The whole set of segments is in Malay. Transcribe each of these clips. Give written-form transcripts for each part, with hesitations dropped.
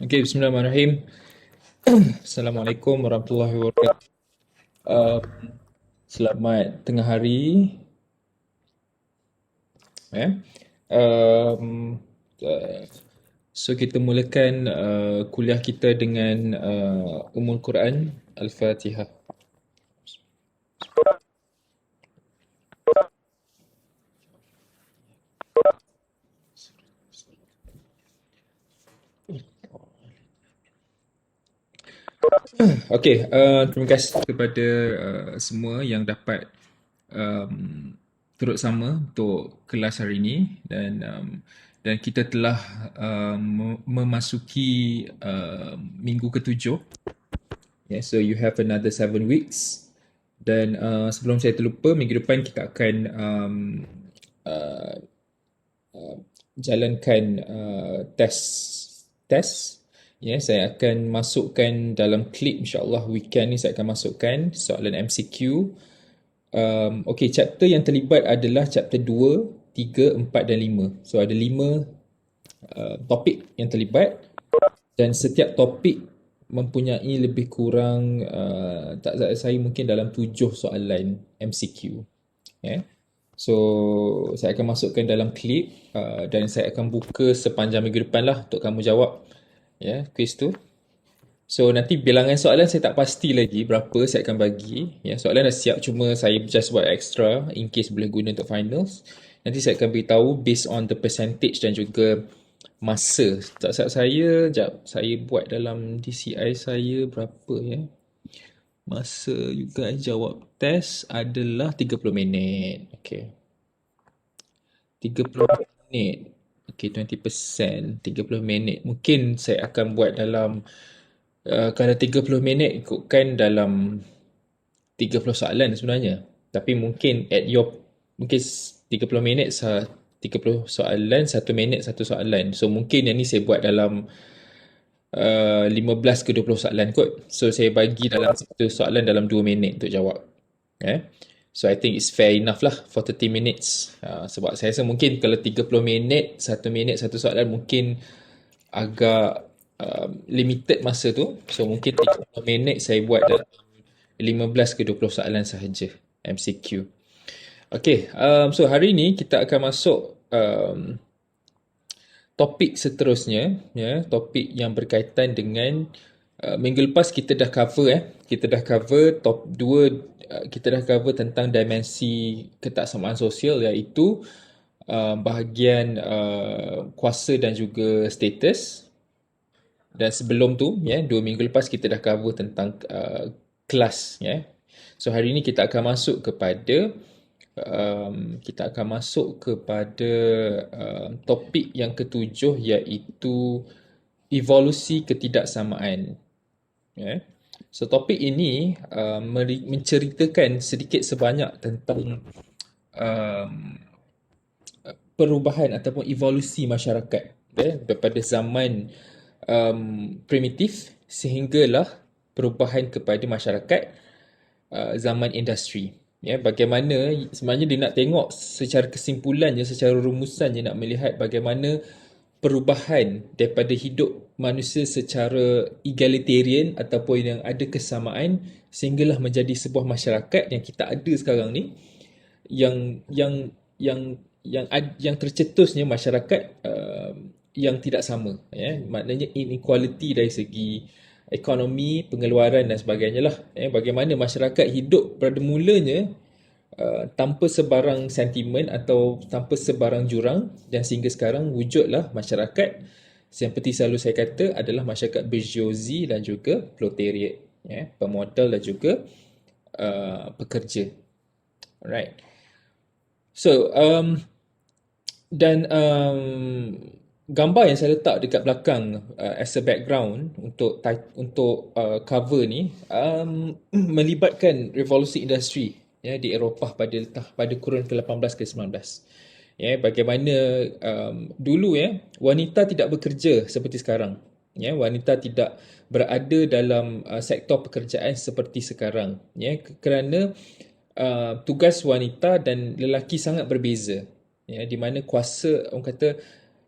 Okay, bismillahirrahmanirrahim. Assalamualaikum warahmatullahi wabarakatuh. Uh, Selamat tengah hari. Eh. Um, uh, so kita mulakan kuliah kita dengan Ummul Quran Al-Fatihah. Okay, terima kasih kepada semua yang dapat um, turut sama untuk kelas hari ini dan kita telah memasuki minggu ketujuh. Yeah, so you have another 7 weeks. Dan sebelum saya terlupa, minggu depan kita akan uh, jalankan test. Ya, saya akan masukkan dalam klip, insyaAllah weekend ni saya akan masukkan soalan MCQ. Okay, chapter yang terlibat adalah chapter 2, 3, 4 dan 5. So ada 5 topik yang terlibat dan setiap topik mempunyai lebih kurang tak saya mungkin dalam 7 soalan MCQ. Yeah. So saya akan masukkan dalam klip dan saya akan buka sepanjang minggu depan lah untuk kamu jawab quiz tu. So nanti bilangan soalan saya tak pasti lagi berapa saya akan bagi. Soalan dah siap, cuma saya just buat extra in case boleh guna untuk finals. Nanti saya akan beritahu based on the percentage dan juga masa. Tak salah saya, jap, saya buat dalam DCI saya berapa ya. Masa you guys jawab test adalah 30 minit. Okay. 30 minit. Okay, 20%. 30 minit. Mungkin saya akan buat dalam kalau 30 minit ikutkan dalam 30 soalan sebenarnya. Tapi mungkin mungkin 30 minit 30 soalan, 1 minit satu soalan. So mungkin yang ni saya buat dalam 15 ke 20 soalan kot. So saya bagi dalam satu soalan dalam 2 minit untuk jawab. So I think it's fair enough lah for 30 minutes. Sebab saya rasa mungkin kalau 30 minit, 1 minit satu soalan mungkin agak limited masa tu. So mungkin 30 minit saya buat dalam 15 ke 20 soalan sahaja MCQ. Okay, so hari ni kita akan masuk topik seterusnya, topik yang berkaitan dengan minggu lepas kita dah cover kita dah cover top 2, kita dah cover tentang dimensi ketaksamaan sosial, iaitu bahagian kuasa dan juga status. Dan sebelum tu 2 minggu lepas kita dah cover tentang kelas. So hari ni kita akan masuk kepada topik yang ketujuh, iaitu evolusi ketidaksamaan. So topik ini menceritakan sedikit sebanyak tentang perubahan ataupun evolusi masyarakat daripada zaman primitif sehinggalah perubahan kepada masyarakat zaman industri. Bagaimana sebenarnya dia nak tengok secara kesimpulannya, secara rumusannya, nak melihat bagaimana perubahan daripada hidup manusia secara egalitarian ataupun yang ada kesamaan sehinggalah menjadi sebuah masyarakat yang kita ada sekarang ni, yang tercetusnya masyarakat yang tidak sama, maknanya inequality dari segi ekonomi, pengeluaran dan sebagainya lah. Bagaimana masyarakat hidup pada mulanya tanpa sebarang sentimen atau tanpa sebarang jurang, dan sehingga sekarang wujudlah masyarakat seperti selalu saya kata adalah masyarakat bourgeoisie dan juga proletariat, pemodal dan juga pekerja. Alright. So gambar yang saya letak dekat belakang as a background untuk cover ni melibatkan revolusi industri di Eropah pada kurun ke-18 ke 19. Bagaimana dulu wanita tidak bekerja seperti sekarang. Wanita tidak berada dalam sektor pekerjaan seperti sekarang. Kerana tugas wanita dan lelaki sangat berbeza. Di mana kuasa, orang kata,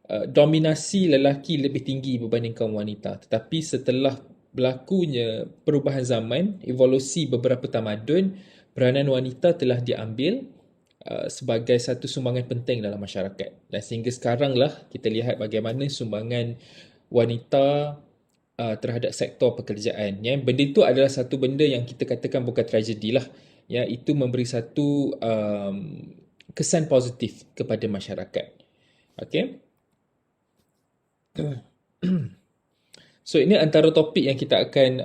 dominasi lelaki lebih tinggi berbandingkan wanita. Tetapi setelah berlakunya perubahan zaman, evolusi beberapa tamadun, peranan wanita telah diambil sebagai satu sumbangan penting dalam masyarakat. Dan sehingga sekarang lah kita lihat bagaimana sumbangan wanita terhadap sektor pekerjaan. Ya, benda itu adalah satu benda yang kita katakan bukan tragedi lah. Ya, itu memberi satu kesan positif kepada masyarakat. Okay. So ini antara topik yang kita akan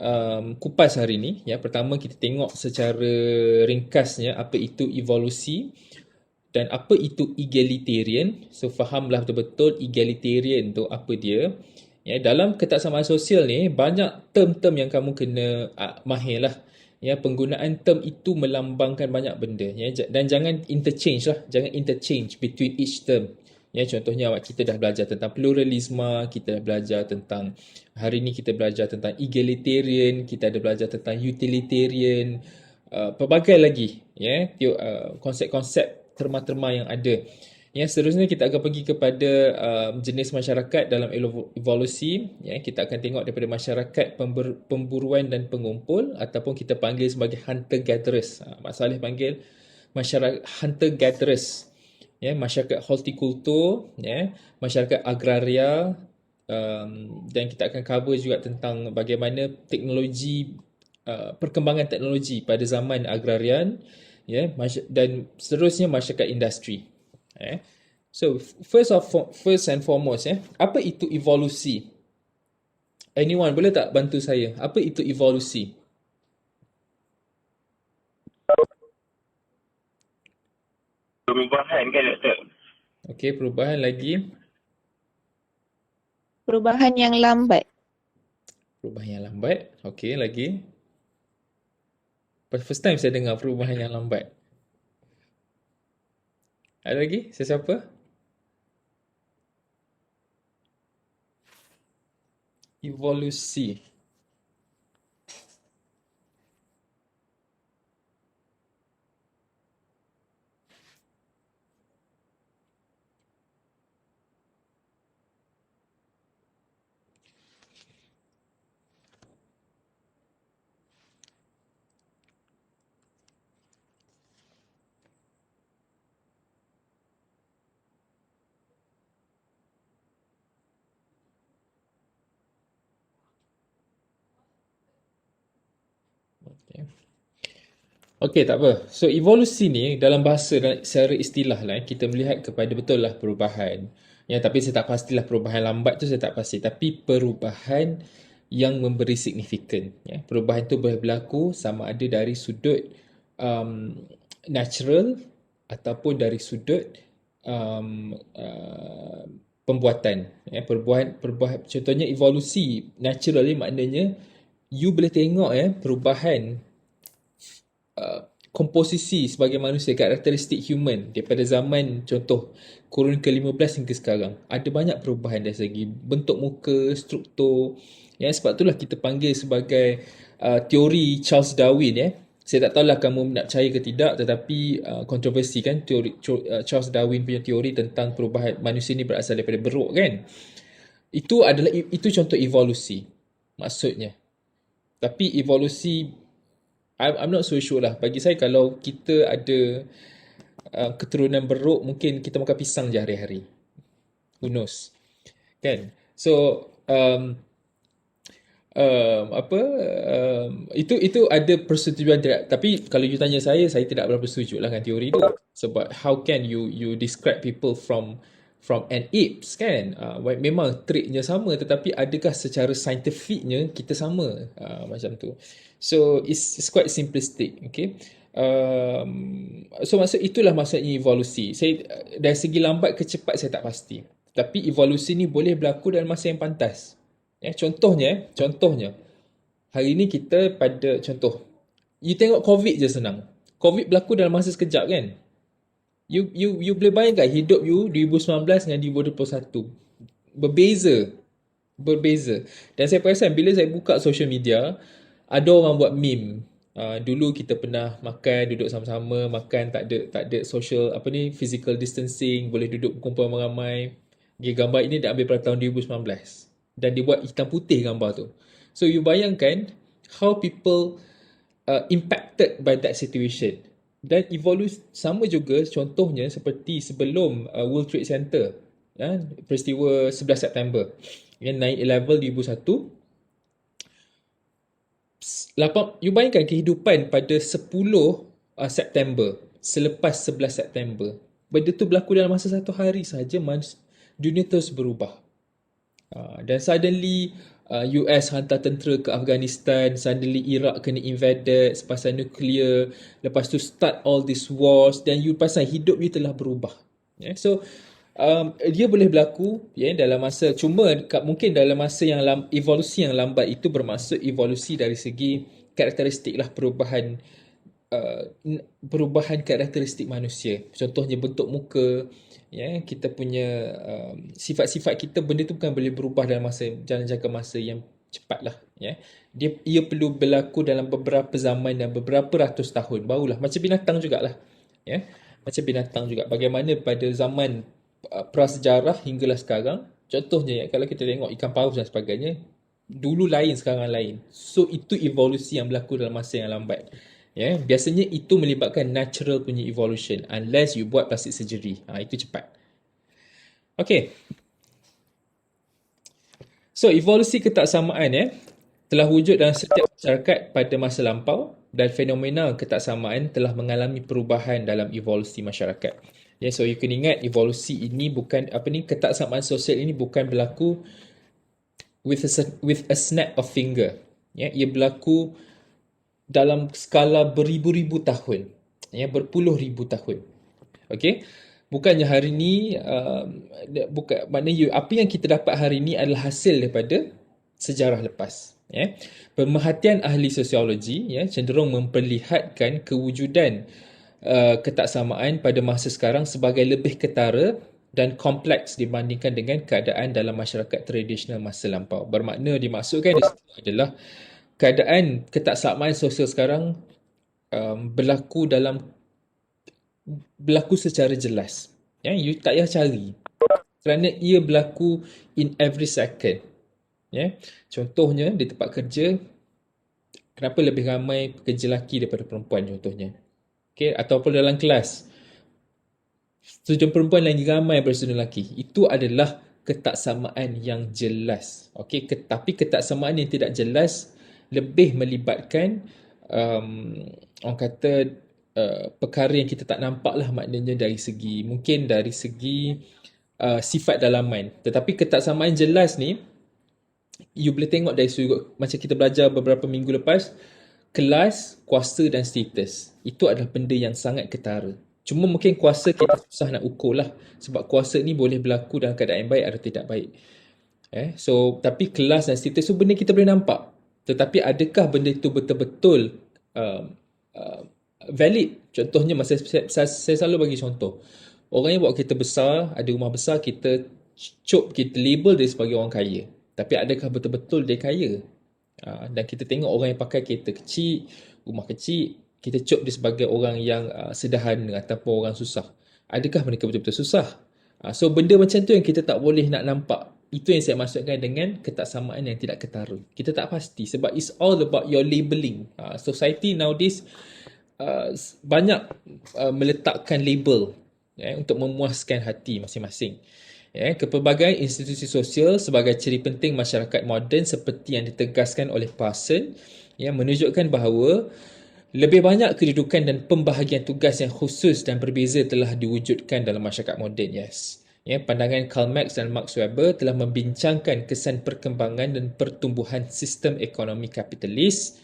kupas hari ini. Ya, pertama kita tengok secara ringkasnya apa itu evolusi dan apa itu egalitarian. So fahamlah betul-betul egalitarian tu apa dia. Ya, dalam ketaksamaan sosial ni banyak term-term yang kamu kena mahir lah. Ya, penggunaan term itu melambangkan banyak benda. Ya, dan jangan interchange lah, jangan interchange between each term. Ya, contohnya kita dah belajar tentang pluralisme, kita dah belajar tentang hari ni kita belajar tentang egalitarian, kita ada belajar tentang utilitarian, pelbagai lagi ya, konsep-konsep terma-terma yang ada. Yang seterusnya kita akan pergi kepada jenis masyarakat dalam evolusi. Ya, kita akan tengok daripada masyarakat pemburuan dan pengumpul ataupun kita panggil sebagai hunter-gatherers. Mak Saleh panggil masyarakat hunter-gatherers. Ya, masyarakat hortikultur, ya, masyarakat agraria, dan kita akan cover juga tentang bagaimana teknologi, perkembangan teknologi pada zaman agrarian, ya, dan seterusnya masyarakat industri. So first and foremost, apa itu evolusi? Anyone boleh tak bantu saya? Apa itu evolusi? Perubahan kan doktor? Okey, perubahan lagi. Perubahan yang lambat. Perubahan yang lambat. Okey, lagi. First time saya dengar perubahan yang lambat. Ada lagi? Sesiapa? Evolusi. Okay. Okey, tak apa. So, evolusi ni dalam bahasa secara istilah lah, kita melihat kepada betul lah perubahan. Ya, tapi saya tak pastilah perubahan lambat tu saya tak pasti. Tapi perubahan yang memberi signifikan. Ya. Perubahan tu boleh berlaku sama ada dari sudut um, natural ataupun dari sudut pembuatan. Ya, perubahan, contohnya evolusi natural ni maknanya you boleh tengok perubahan komposisi sebagai manusia, karakteristik human daripada zaman contoh kurun ke-15 hingga sekarang. Ada banyak perubahan dari segi bentuk muka, struktur. Ya, sebab itulah kita panggil sebagai teori Charles Darwin. Saya tak tahulah kamu nak percaya ke tidak, tetapi kontroversi kan teori Charles Darwin punya teori tentang perubahan manusia ni berasal daripada beruk kan. Itu contoh evolusi maksudnya. Tapi evolusi I'm not so sure lah. Bagi saya kalau kita ada keturunan beruk, mungkin kita makan pisang je hari-hari. Who knows? Kan? So, itu ada persetujuan tidak. Tapi kalau you tanya saya tidak berapa setuju lah dengan teori tu. Sebab how can you describe people from an apes kan? Memang traitnya sama, tetapi adakah secara saintifiknya kita sama? Macam tu. So it's quite simplistic, okay? So itulah maksudnya evolusi. Saya dari segi lambat ke cepat saya tak pasti. Tapi evolusi ni boleh berlaku dalam masa yang pantas. Contohnya hari ni kita pada contoh, you tengok COVID je senang. COVID berlaku dalam masa sekejap kan? You boleh bayangkan hidup you 2019 dengan 2021 berbeza. Dan saya perasan bila saya buka social media, ada orang buat meme. Dulu kita pernah makan, duduk sama-sama, makan tak ada social physical distancing, boleh duduk berkumpul ramai-ramai. Okay, gambar ini diambil pada tahun 2019 dan dibuat hitam putih gambar tu. So you bayangkan how people impacted by that situation. Dan evolusi sama juga contohnya seperti sebelum World Trade Center, ya, peristiwa 11 September, ya, 9/11 2001. You bayangkan kehidupan pada 10 September selepas 11 September. Benda tu berlaku dalam masa satu hari sahaja, dunia terus berubah. Dan suddenly US hantar tentera ke Afghanistan, suddenly Iraq kena invaded sepasal nuklear, lepas tu start all these wars, dan you pasal hidup you telah berubah. Yeah? So dia boleh berlaku, dalam masa, cuma mungkin dalam masa yang evolusi yang lambat itu bermaksud evolusi dari segi karakteristik lah, uh, perubahan karakteristik manusia. Contohnya bentuk muka, kita punya sifat-sifat kita, benda tu bukan boleh berubah dalam jalan jangka masa yang cepat lah. Ia perlu berlaku dalam beberapa zaman dan beberapa ratus tahun barulah. Macam binatang jugalah. Macam binatang juga. Bagaimana pada zaman prasejarah hinggalah sekarang, contohnya kalau kita tengok ikan paus dan sebagainya, dulu lain, sekarang lain. So itu evolusi yang berlaku dalam masa yang lambat. Biasanya itu melibatkan natural punya evolution, unless you buat plastic surgery. Itu cepat. Okay. So evolusi ketaksamaan telah wujud dalam setiap masyarakat pada masa lampau, dan fenomena ketaksamaan telah mengalami perubahan dalam evolusi masyarakat. So you kena ingat, evolusi ini bukan ketaksamaan sosial ini bukan berlaku with a snap of finger. Ia berlaku dalam skala beribu-ribu tahun, berpuluh ribu tahun. Okay, bukannya hari ni maknanya apa yang kita dapat hari ni adalah hasil daripada sejarah lepas. Pemerhatian ahli sosiologi cenderung memperlihatkan kewujudan ketaksamaan pada masa sekarang sebagai lebih ketara dan kompleks dibandingkan dengan keadaan dalam masyarakat tradisional masa lampau. Bermakna dimaksudkan di situ adalah keadaan ketaksamaan sosial sekarang berlaku secara jelas. You tak payah cari, kerana ia berlaku in every second. Contohnya di tempat kerja, kenapa lebih ramai pekerja lelaki daripada perempuan contohnya. Ataupun dalam kelas, student perempuan lagi ramai daripada student lelaki. Itu adalah ketaksamaan yang jelas. Tapi ketaksamaan yang tidak jelas lebih melibatkan orang kata perkara yang kita tak nampak lah, maknanya dari segi sifat dalaman. Tetapi ketaksamaan jelas ni you boleh tengok dari sudut macam kita belajar beberapa minggu lepas, kelas, kuasa dan status. Itu adalah benda yang sangat ketara. Cuma mungkin kuasa kita susah nak ukur lah, sebab kuasa ni boleh berlaku dalam keadaan yang baik atau tidak baik. So tapi kelas dan status tu benda kita boleh nampak. Tetapi adakah benda itu betul-betul valid? Contohnya, saya selalu bagi contoh. Orang yang bawa kereta besar, ada rumah besar, kita label dia sebagai orang kaya. Tapi adakah betul-betul dia kaya? Dan kita tengok orang yang pakai kereta kecil, rumah kecil, kita cop dia sebagai orang yang sederhana ataupun orang susah. Adakah mereka betul-betul susah? So benda macam tu yang kita tak boleh nak nampak. Itu yang saya maksudkan dengan ketaksamaan yang tidak ketara. Kita tak pasti sebab it's all about your labeling. Society nowadays banyak meletakkan label untuk memuaskan hati masing-masing. Kepelbagaian institusi sosial sebagai ciri penting masyarakat moden seperti yang ditegaskan oleh Parson menunjukkan bahawa lebih banyak kedudukan dan pembahagian tugas yang khusus dan berbeza telah diwujudkan dalam masyarakat moden. Pandangan Karl Marx dan Max Weber telah membincangkan kesan perkembangan dan pertumbuhan sistem ekonomi kapitalis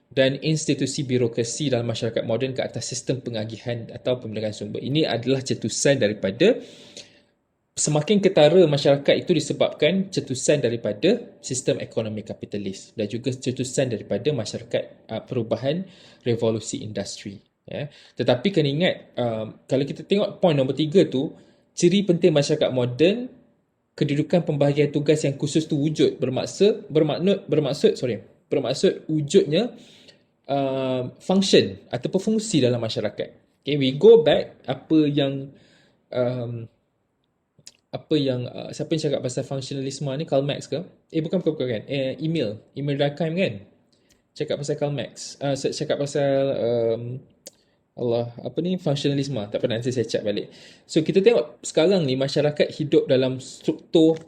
dan institusi birokrasi dalam masyarakat moden ke atas sistem pengagihan atau pemilikan sumber. Ini adalah cetusan daripada semakin ketara masyarakat itu disebabkan cetusan daripada sistem ekonomi kapitalis dan juga cetusan daripada masyarakat perubahan revolusi industri. Tetapi kena ingat, kalau kita tengok point nombor 3 tu, ciri penting masyarakat moden, kedudukan pembahagian tugas yang khusus tu wujud, bermaksud wujudnya function ataupun fungsi dalam masyarakat. We go back apa yang apa yang siapa yang cakap pasal functionalisme ni, Karl Marx ke? Bukan. Emil Durkheim kan? Cakap pasal Karl Marx. Cakap pasal functionalisme. Tak pernah, nanti saya cek balik. So kita tengok sekarang ni masyarakat hidup dalam struktur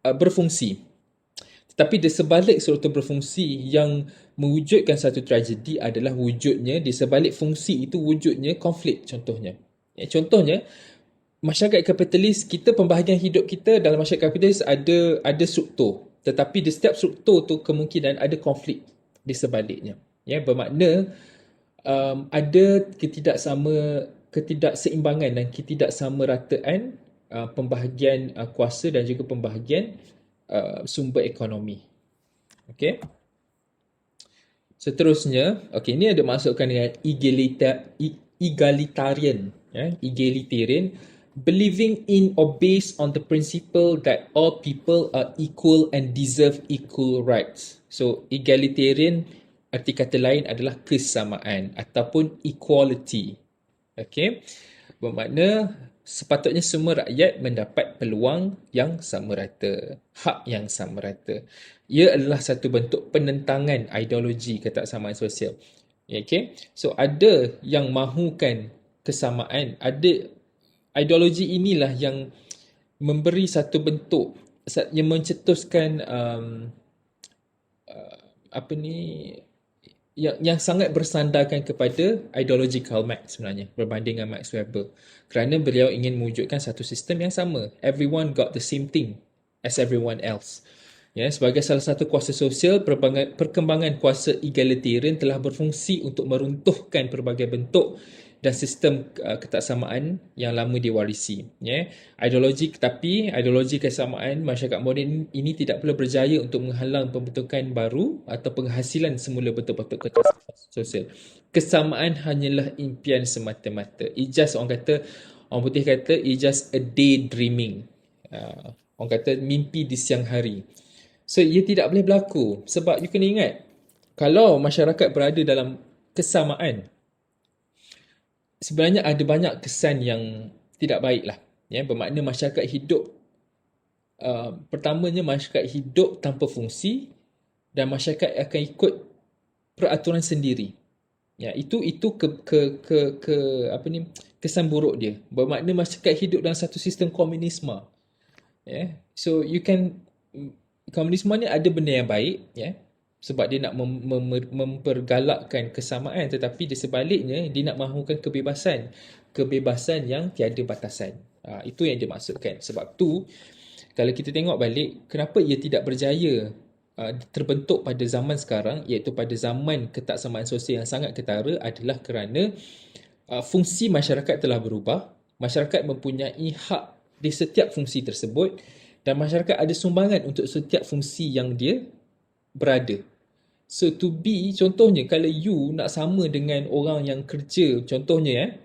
berfungsi. Tetapi di sebalik struktur berfungsi yang mewujudkan satu tragedi adalah wujudnya, di sebalik fungsi itu wujudnya konflik contohnya. Contohnya, masyarakat kapitalis, kita pembahagian hidup kita dalam masyarakat kapitalis ada struktur. Tetapi di setiap struktur tu kemungkinan ada konflik di sebaliknya. Bermakna ada ketidakseimbangan dan ketidaksamarataan pembahagian kuasa dan juga pembahagian sumber ekonomi. Okey. Seterusnya, ini ada masukkan dengan egalitarian. Egalitarian, believing in or based on the principle that all people are equal and deserve equal rights. So, egalitarian arti kata lain adalah kesamaan ataupun equality. Okay. Bermakna sepatutnya semua rakyat mendapat peluang yang sama rata, hak yang sama rata. Ia adalah satu bentuk penentangan ideologi ketaksamaan sosial. Okay. So ada yang mahukan kesamaan, ada ideologi inilah yang memberi satu bentuk, yang mencetuskan yang sangat bersandarkan kepada ideologi Karl Marx sebenarnya berbanding dengan Max Weber, kerana beliau ingin mewujudkan satu sistem yang sama. Everyone got the same thing as everyone else. Sebagai salah satu kuasa sosial, perkembangan kuasa egalitarian telah berfungsi untuk meruntuhkan pelbagai bentuk dan sistem ketaksamaan yang lama diwarisi. Ideologi kesamaan masyarakat moden ini tidak perlu berjaya untuk menghalang pembentukan baru atau penghasilan semula bentuk-bentuk ketaksamaan sosial. Kesamaan hanyalah impian semata-mata. Orang putih kata, it's just a daydreaming. Orang kata mimpi di siang hari. So, ia tidak boleh berlaku. Sebab you kena ingat, kalau masyarakat berada dalam kesamaan, sebenarnya ada banyak kesan yang tidak baik lah. Bermakna masyarakat hidup, pertamanya masyarakat hidup tanpa fungsi dan masyarakat akan ikut peraturan sendiri. Itu kesan buruk dia. Bermakna masyarakat hidup dalam satu sistem komunisme. So komunisme ni ada benda yang baik, sebab dia nak mempergalakkan kesamaan, tetapi di sebaliknya dia nak mahukan kebebasan yang tiada batasan. Itu yang dia maksudkan. Sebab tu kalau kita tengok balik, kenapa ia tidak berjaya terbentuk pada zaman sekarang, iaitu pada zaman ketaksamaan sosial yang sangat ketara, adalah kerana fungsi masyarakat telah berubah. Masyarakat mempunyai hak di setiap fungsi tersebut dan masyarakat ada sumbangan untuk setiap fungsi yang dia berada. So to be, contohnya kalau you nak sama dengan orang yang kerja, contohnya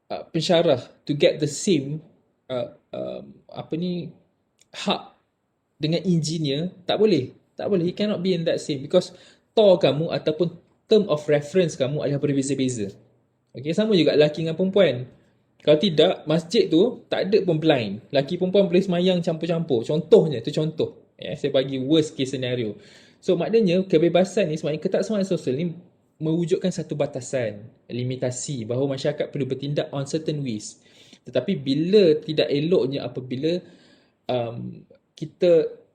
pensyarah, to get the same hak dengan engineer, tak boleh. He cannot be in that same, because kamu ataupun term of reference kamu adalah berbeza-beza. Okay, sama juga lelaki dengan perempuan. Kalau tidak, masjid tu tak ada pun blind. Lelaki perempuan boleh semayang campur-campur. Contohnya, tu contoh. Saya bagi worst case scenario. So maknanya kebebasan ni, sebenarnya ketaksamaan sosial ni mewujudkan satu batasan, limitasi bahawa masyarakat perlu bertindak on certain ways. Tetapi bila tidak eloknya apabila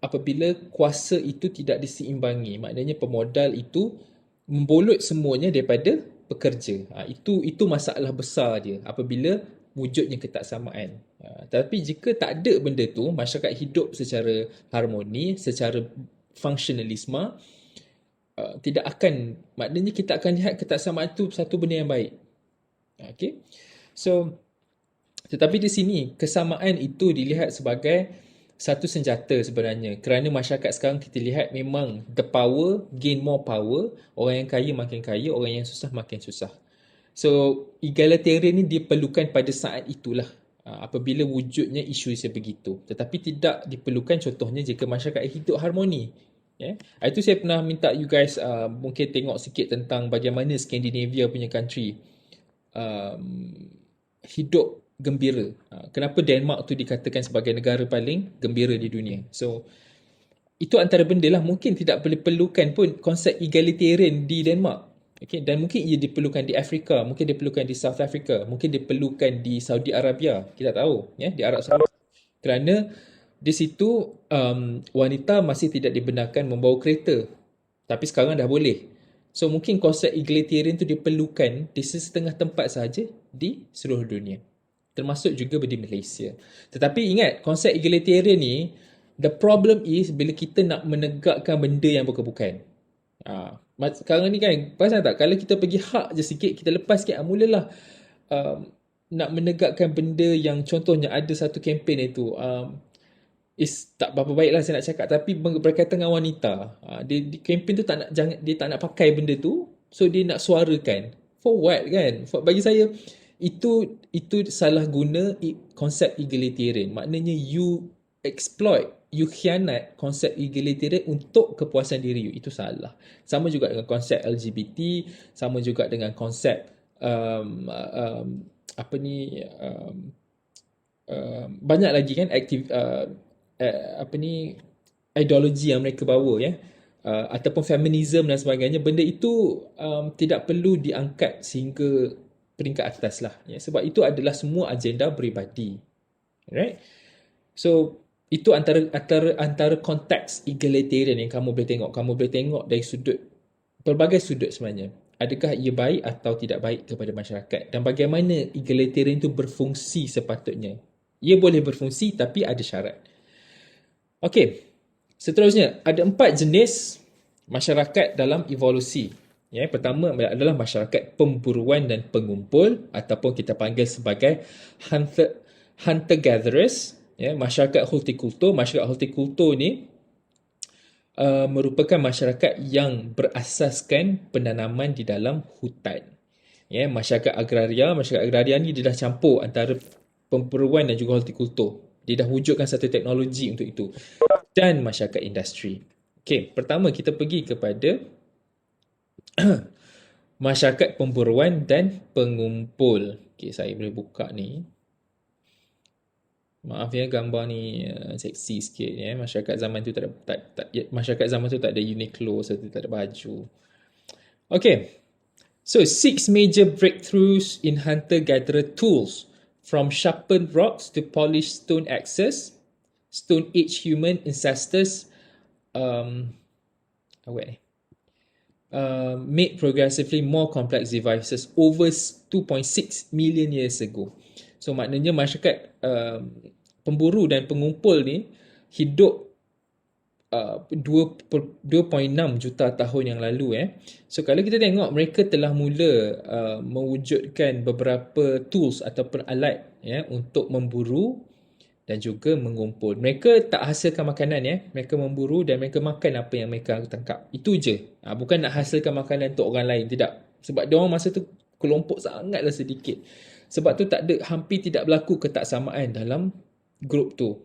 apabila kuasa itu tidak diseimbangi, maknanya pemodal itu membolut semuanya daripada pekerja. Itu masalah besar dia apabila wujudnya ketaksamaan. Tapi jika tak ada benda tu, masyarakat hidup secara harmoni, secara functionalisme, tidak akan, maknanya kita akan lihat ketaksamaan itu satu benda yang baik. Okay? So, tetapi di sini kesamaan itu dilihat sebagai satu senjata sebenarnya, kerana masyarakat sekarang kita lihat memang the power gain more power, orang yang kaya makin kaya, orang yang susah makin susah. So egalitarian ni diperlukan pada saat itulah, apabila wujudnya isu sebegitu. Tetapi tidak diperlukan contohnya jika masyarakat hidup harmoni. Itu saya pernah minta you guys mungkin tengok sikit tentang bagaimana Scandinavia punya country hidup gembira. Kenapa Denmark tu dikatakan sebagai negara paling gembira di dunia? So, itu antara benda lah, mungkin tidak perlukan pun konsep egalitarian di Denmark. Okay, dan mungkin ia diperlukan di Afrika, mungkin diperlukan di South Africa, mungkin diperlukan di Saudi Arabia, kita tahu ya, di Arab Saudi. Kerana di situ wanita masih tidak dibenarkan membawa kereta, tapi sekarang dah boleh. So mungkin konsep egalitarian tu diperlukan di setengah tempat sahaja di seluruh dunia, termasuk juga di Malaysia. Tetapi ingat, konsep egalitarian ni, the problem is bila kita nak menegakkan benda yang bukan-bukan. Sekarang ni kan, pasal tak, kalau kita pergi hak je sikit, kita lepas sikit, mulalah nak menegakkan benda yang contohnya ada satu kempen itu, is tak berapa baik lah saya nak cakap, tapi berkaitan dengan wanita. Dia kempen tu dia tak nak pakai benda tu, so dia nak suarakan. For what kan? Bagi saya, itu salah guna konsep egalitarian. Maknanya you khianat konsep egalitarian untuk kepuasan diri you. Itu salah. Sama juga dengan konsep LGBT, sama juga dengan konsep banyak lagi kan ideologi yang mereka bawa ya, ataupun feminism dan sebagainya. Benda itu tidak perlu diangkat sehingga peringkat atas lah ya, sebab itu adalah semua agenda peribadi, right? So itu antara konteks egalitarian yang kamu boleh tengok dari pelbagai sudut sebenarnya. Adakah ia baik atau tidak baik kepada masyarakat, dan bagaimana egalitarian itu berfungsi sepatutnya. Ia boleh berfungsi tapi ada syarat. Okey, seterusnya ada 4 jenis masyarakat dalam evolusi. Ya, pertama adalah masyarakat pemburuan dan pengumpul, ataupun kita panggil sebagai hunter-gatherers. Ya, masyarakat hortikultur. Masyarakat hortikultur ni merupakan masyarakat yang berasaskan penanaman di dalam hutan. Ya, masyarakat agraria ni dia dah campur antara pemburuan dan juga hortikultur. Dia dah wujudkan satu teknologi untuk itu. Dan masyarakat industri. Okey, pertama kita pergi kepada masyarakat pemburuan dan pengumpul. Okey, saya boleh buka ni. Maaf ya, gambar ni seksi sikit ya. Masyarakat zaman tu masyarakat zaman tu tak ada Uniqlo, so tak ada baju. Okay. So 6 major breakthroughs in hunter-gatherer tools, from sharpened rocks to polished stone axes, Stone Age human ancestors made progressively more complex devices over 2.6 million years ago. So maknanya masyarakat pemburu dan pengumpul ni hidup 2.6 juta tahun yang lalu. So kalau kita tengok, mereka telah mula mewujudkan beberapa tools ataupun alat untuk memburu dan juga mengumpul. Mereka tak hasilkan makanan mereka memburu dan mereka makan apa yang mereka tangkap. Itu je. Bukan nak hasilkan makanan untuk orang lain, tidak. Sebab dia orang masa tu kelompok sangatlah sedikit. Sebab tu hampir tidak berlaku ketaksamaan dalam grup tu.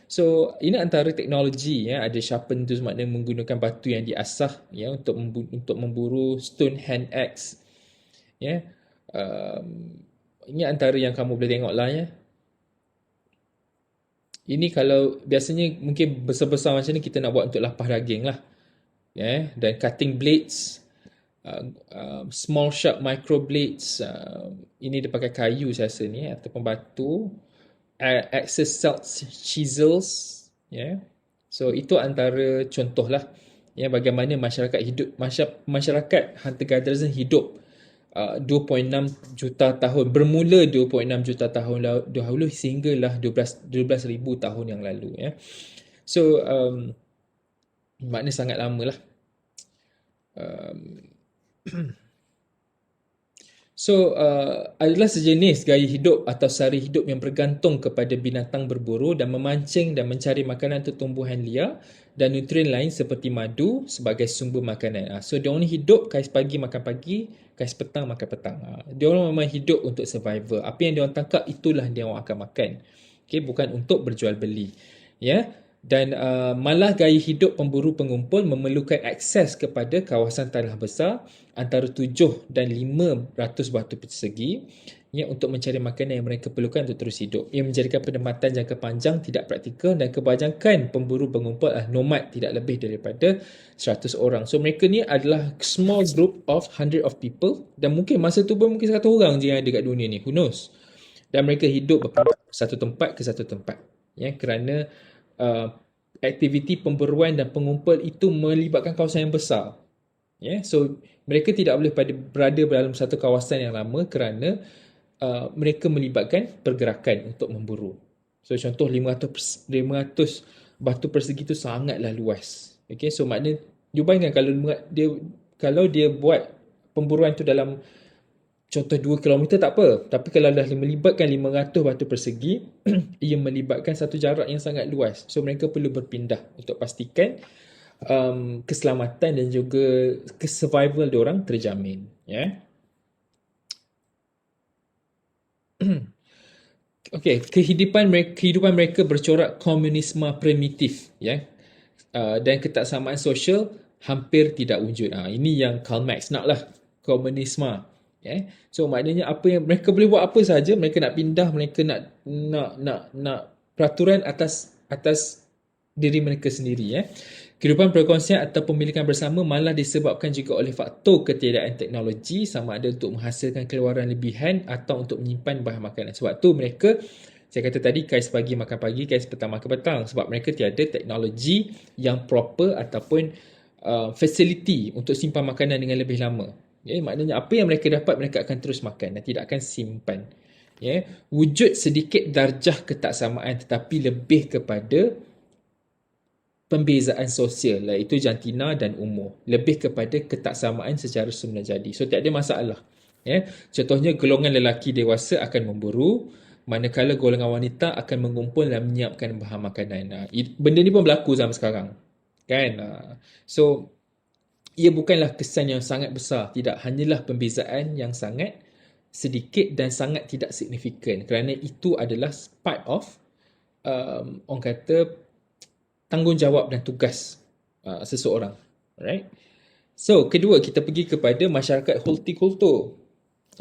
So ini antara teknologi ada sharpen tu, maknanya menggunakan batu yang diasah untuk memburu, stone hand axe. Ini antara yang kamu boleh tengok lah Ini kalau biasanya mungkin besar-besar macam ni kita nak buat untuk lapah daging lah. Dan cutting blades, small sharp micro blades, ini dia pakai kayu saya rasa ni ataupun batu, access chisels. So itu antara contoh lah bagaimana masyarakat hunter-gatherers hidup 2.6 juta tahun, bermula 2.6 juta tahun dahulu sehinggalah 12,000 tahun yang lalu. So maknanya sangat lama lah. So adalah sejenis gaya hidup atau sara hidup yang bergantung kepada binatang berburu dan memancing dan mencari makanan untuk tumbuhan liar dan nutrien lain seperti madu sebagai sumber makanan. So dia orang hidup kais pagi makan pagi, kais petang makan petang. Dia orang memang hidup untuk survival. Apa yang dia orang tangkap itulah dia orang akan makan. Okay, bukan untuk berjual beli. Dan malah gaya hidup pemburu pengumpul memerlukan akses kepada kawasan tanah besar antara 7 dan 500 batu persegi ya, untuk mencari makanan yang mereka perlukan untuk terus hidup. Ia menjadikan penempatan jangka panjang tidak praktikal dan kebanyakan pemburu pengumpul nomad, tidak lebih daripada 100 orang. So mereka ni adalah small group of 100 of people, dan mungkin masa tu pun mungkin 100 orang je yang ada kat dunia ni, who knows. Dan mereka hidup berpindah satu tempat ke satu tempat, ya, kerana aktiviti pemburuan dan pengumpul itu melibatkan kawasan yang besar. Ya, so mereka tidak boleh berada dalam satu kawasan yang lama kerana mereka melibatkan pergerakan untuk memburu. So contoh 500 batu persegi itu sangatlah luas. Okay, so maknanya you bayangkan kalau dia buat pemburuan tu dalam contoh 2 kilometer tak apa, tapi kalau dah melibatkan 500 batu persegi ia melibatkan satu jarak yang sangat luas. So mereka perlu berpindah untuk pastikan keselamatan dan juga survival diorang terjamin, ya. Okey, kehidupan mereka bercorak komunisme primitif, ya. Dan ketaksamaan sosial hampir tidak wujud. Ini yang Karl Marx nak lah, komunisme. Ya. So maknanya apa yang mereka boleh buat apa saja, mereka nak pindah, mereka nak peraturan atas diri mereka sendiri, ya. Kehidupan perkongsian atau pemilikan bersama malah disebabkan juga oleh faktor ketiadaan teknologi, sama ada untuk menghasilkan keluaran lebihan atau untuk menyimpan bahan makanan. Sebab tu mereka, saya kata tadi, kais pagi makan pagi, kais petang makan petang, sebab mereka tiada teknologi yang proper ataupun facility untuk simpan makanan dengan lebih lama. Ya, maknanya apa yang mereka dapat mereka akan terus makan dan tidak akan simpan. Ya, wujud sedikit darjah ketaksamaan tetapi lebih kepada pembezaan sosial, iaitu jantina dan umur, lebih kepada ketaksamaan secara semula jadi. So tak ada masalah, ya. Contohnya golongan lelaki dewasa akan memburu, manakala golongan wanita akan mengumpul dan menyiapkan bahan makanan. Benda ni pun berlaku zaman sekarang, kan. So ia bukanlah kesan yang sangat besar, tidak, hanyalah pembezaan yang sangat sedikit dan sangat tidak signifikan, kerana itu adalah part of orang kata tanggungjawab dan tugas seseorang. Alright. So, kedua, kita pergi kepada masyarakat hortikultur,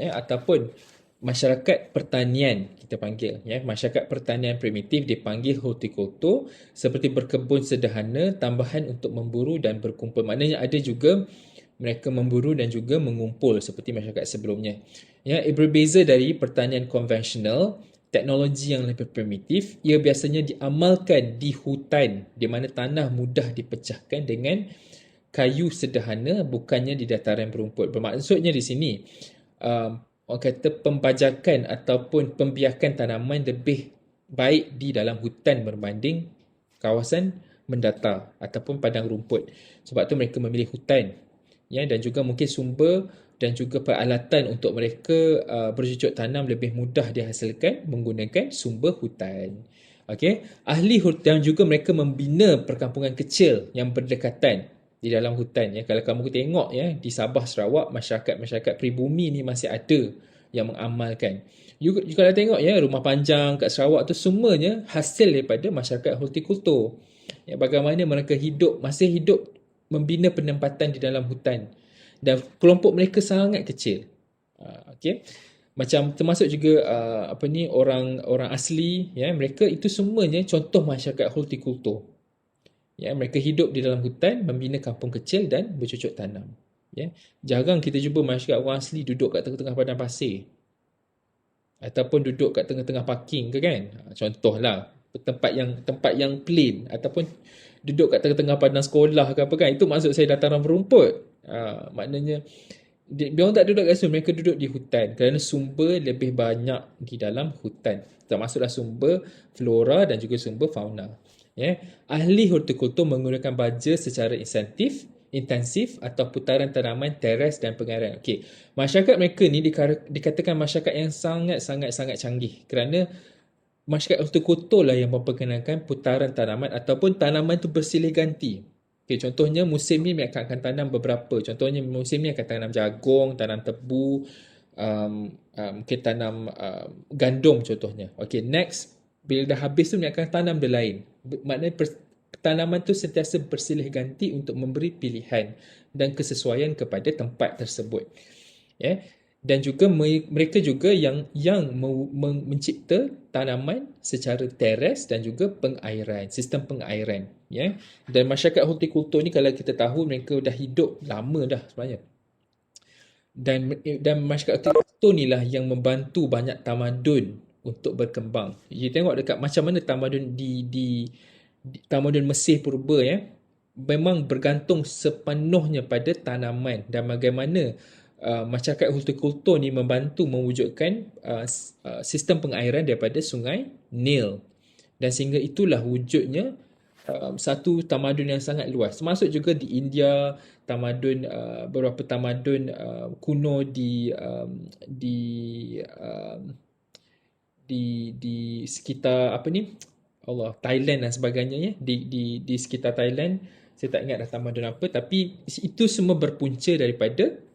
ataupun masyarakat pertanian kita panggil, ya. Masyarakat pertanian primitif dipanggil hortikultur, seperti berkebun sederhana, tambahan untuk memburu dan berkumpul. Maknanya ada juga mereka memburu dan juga mengumpul seperti masyarakat sebelumnya. Ya, berbeza dari pertanian konvensional, teknologi yang lebih primitif, ia biasanya diamalkan di hutan di mana tanah mudah dipecahkan dengan kayu sederhana, bukannya di dataran berumput. Bermaksudnya di sini, orang kata pembajakan ataupun pembiakan tanaman lebih baik di dalam hutan berbanding kawasan mendatar ataupun padang rumput. Sebab tu mereka memilih hutan, ya, dan juga mungkin sumber dan juga peralatan untuk mereka bercucuk tanam lebih mudah dihasilkan menggunakan sumber hutan. Okey, ahli hutan juga mereka membina perkampungan kecil yang berdekatan di dalam hutan, ya. Kalau kamu tengok, ya, di Sabah Sarawak, masyarakat pribumi ni masih ada yang mengamalkan. You kalau tengok, ya, rumah panjang kat Sarawak tu semuanya hasil daripada masyarakat hortikultur. Ya, bagaimana mereka masih hidup membina penempatan di dalam hutan, dan kelompok mereka sangat kecil. Okey. Macam termasuk juga orang asli, ya, mereka itu semuanya contoh masyarakat hortikultur. Ya, mereka hidup di dalam hutan, membina kampung kecil dan bercucuk tanam. Ya, jarang kita jumpa masyarakat orang asli duduk kat tengah-tengah padang pasir ataupun duduk kat tengah-tengah parking ke, kan. Contohlah tempat yang plain, ataupun duduk kat tengah-tengah padang sekolah ke apa, kan. Itu maksud saya dataran berumput. Maknanya dia orang tak duduk kat situ, mereka duduk di hutan kerana sumber lebih banyak di dalam hutan, termasuklah sumber flora dan juga sumber fauna, ya. Ahli hortikultur menggunakan baja secara intensif atau putaran tanaman teres dan pengaran. Okey, masyarakat mereka ni dikatakan masyarakat yang sangat canggih kerana masyarakat hortikultur lah yang memperkenalkan putaran tanaman ataupun tanaman tu bersilih ganti. Okay, contohnya musim ni mereka akan tanam beberapa. Contohnya musim ni akan tanam jagung, tanam tebu, mungkin tanam gandum contohnya. Okay, next, bila dah habis tu mereka akan tanam dia lain. Maknanya tanaman tu sentiasa bersilih ganti untuk memberi pilihan dan kesesuaian kepada tempat tersebut. Yeah. Dan juga mereka juga yang mencipta tanaman secara teres dan juga pengairan, sistem pengairan, ya. Dan masyarakat hortikultur ni kalau kita tahu mereka dah hidup lama dah sebenarnya. Dan masyarakat hortikultur ni lah yang membantu banyak tamadun untuk berkembang. You tengok dekat macam mana tamadun di tamadun Mesir purba, ya. Memang bergantung sepenuhnya pada tanaman dan bagaimana masyarakat hortikultur ni membantu mewujudkan sistem pengairan daripada sungai Nil. Dan sehingga itulah wujudnya satu tamadun yang sangat luas. Termasuk juga di India, tamadun beberapa tamadun kuno di sekitar apa ni? Allah, Thailand dan sebagainya, ya. Di sekitar Thailand, saya tak ingat dah tamadun apa, tapi itu semua berpunca daripada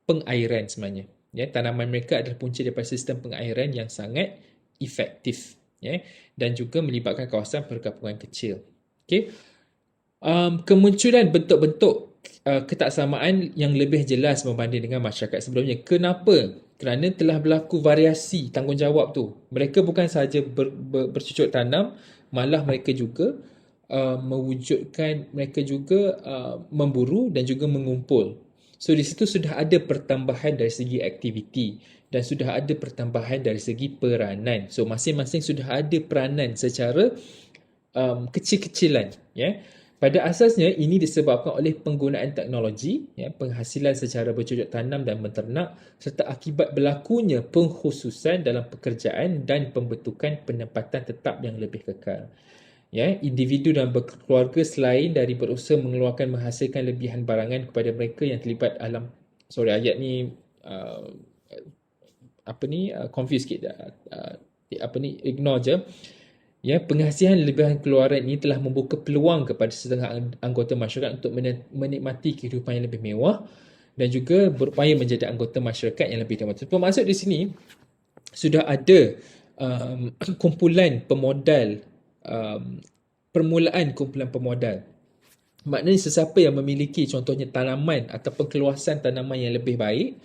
pengairan sebenarnya. Ya, tanaman mereka adalah punca daripada sistem pengairan yang sangat efektif, ya, dan juga melibatkan kawasan perkampungan kecil. Okey. Kemunculan bentuk-bentuk ketaksamaan yang lebih jelas berbanding dengan masyarakat sebelumnya. Kenapa? Kerana telah berlaku variasi tanggungjawab tu. Mereka bukan sahaja bercucuk tanam, malah mereka juga mereka juga memburu dan juga mengumpul. So di situ sudah ada pertambahan dari segi aktiviti dan sudah ada pertambahan dari segi peranan. So masing-masing sudah ada peranan secara kecil-kecilan, ya. Pada asasnya ini disebabkan oleh penggunaan teknologi, ya, penghasilan secara bercucuk tanam dan menternak serta akibat berlakunya pengkhususan dalam pekerjaan dan pembentukan penempatan tetap yang lebih kekal. Ya, individu dan berkeluarga selain dari berusaha menghasilkan lebihan barangan kepada mereka yang terlibat alam. Sorry, ayat ni confuse sikit. Ignore je. Ya, penghasilan lebihan keluaran ini telah membuka peluang kepada setengah anggota masyarakat untuk menikmati kehidupan yang lebih mewah dan juga berupaya menjadi anggota masyarakat yang lebih demokratis. Bermaksud di sini sudah ada kumpulan pemodal, permulaan kumpulan pemodal. Maknanya sesiapa yang memiliki contohnya tanaman ataupun keluasan tanaman yang lebih baik,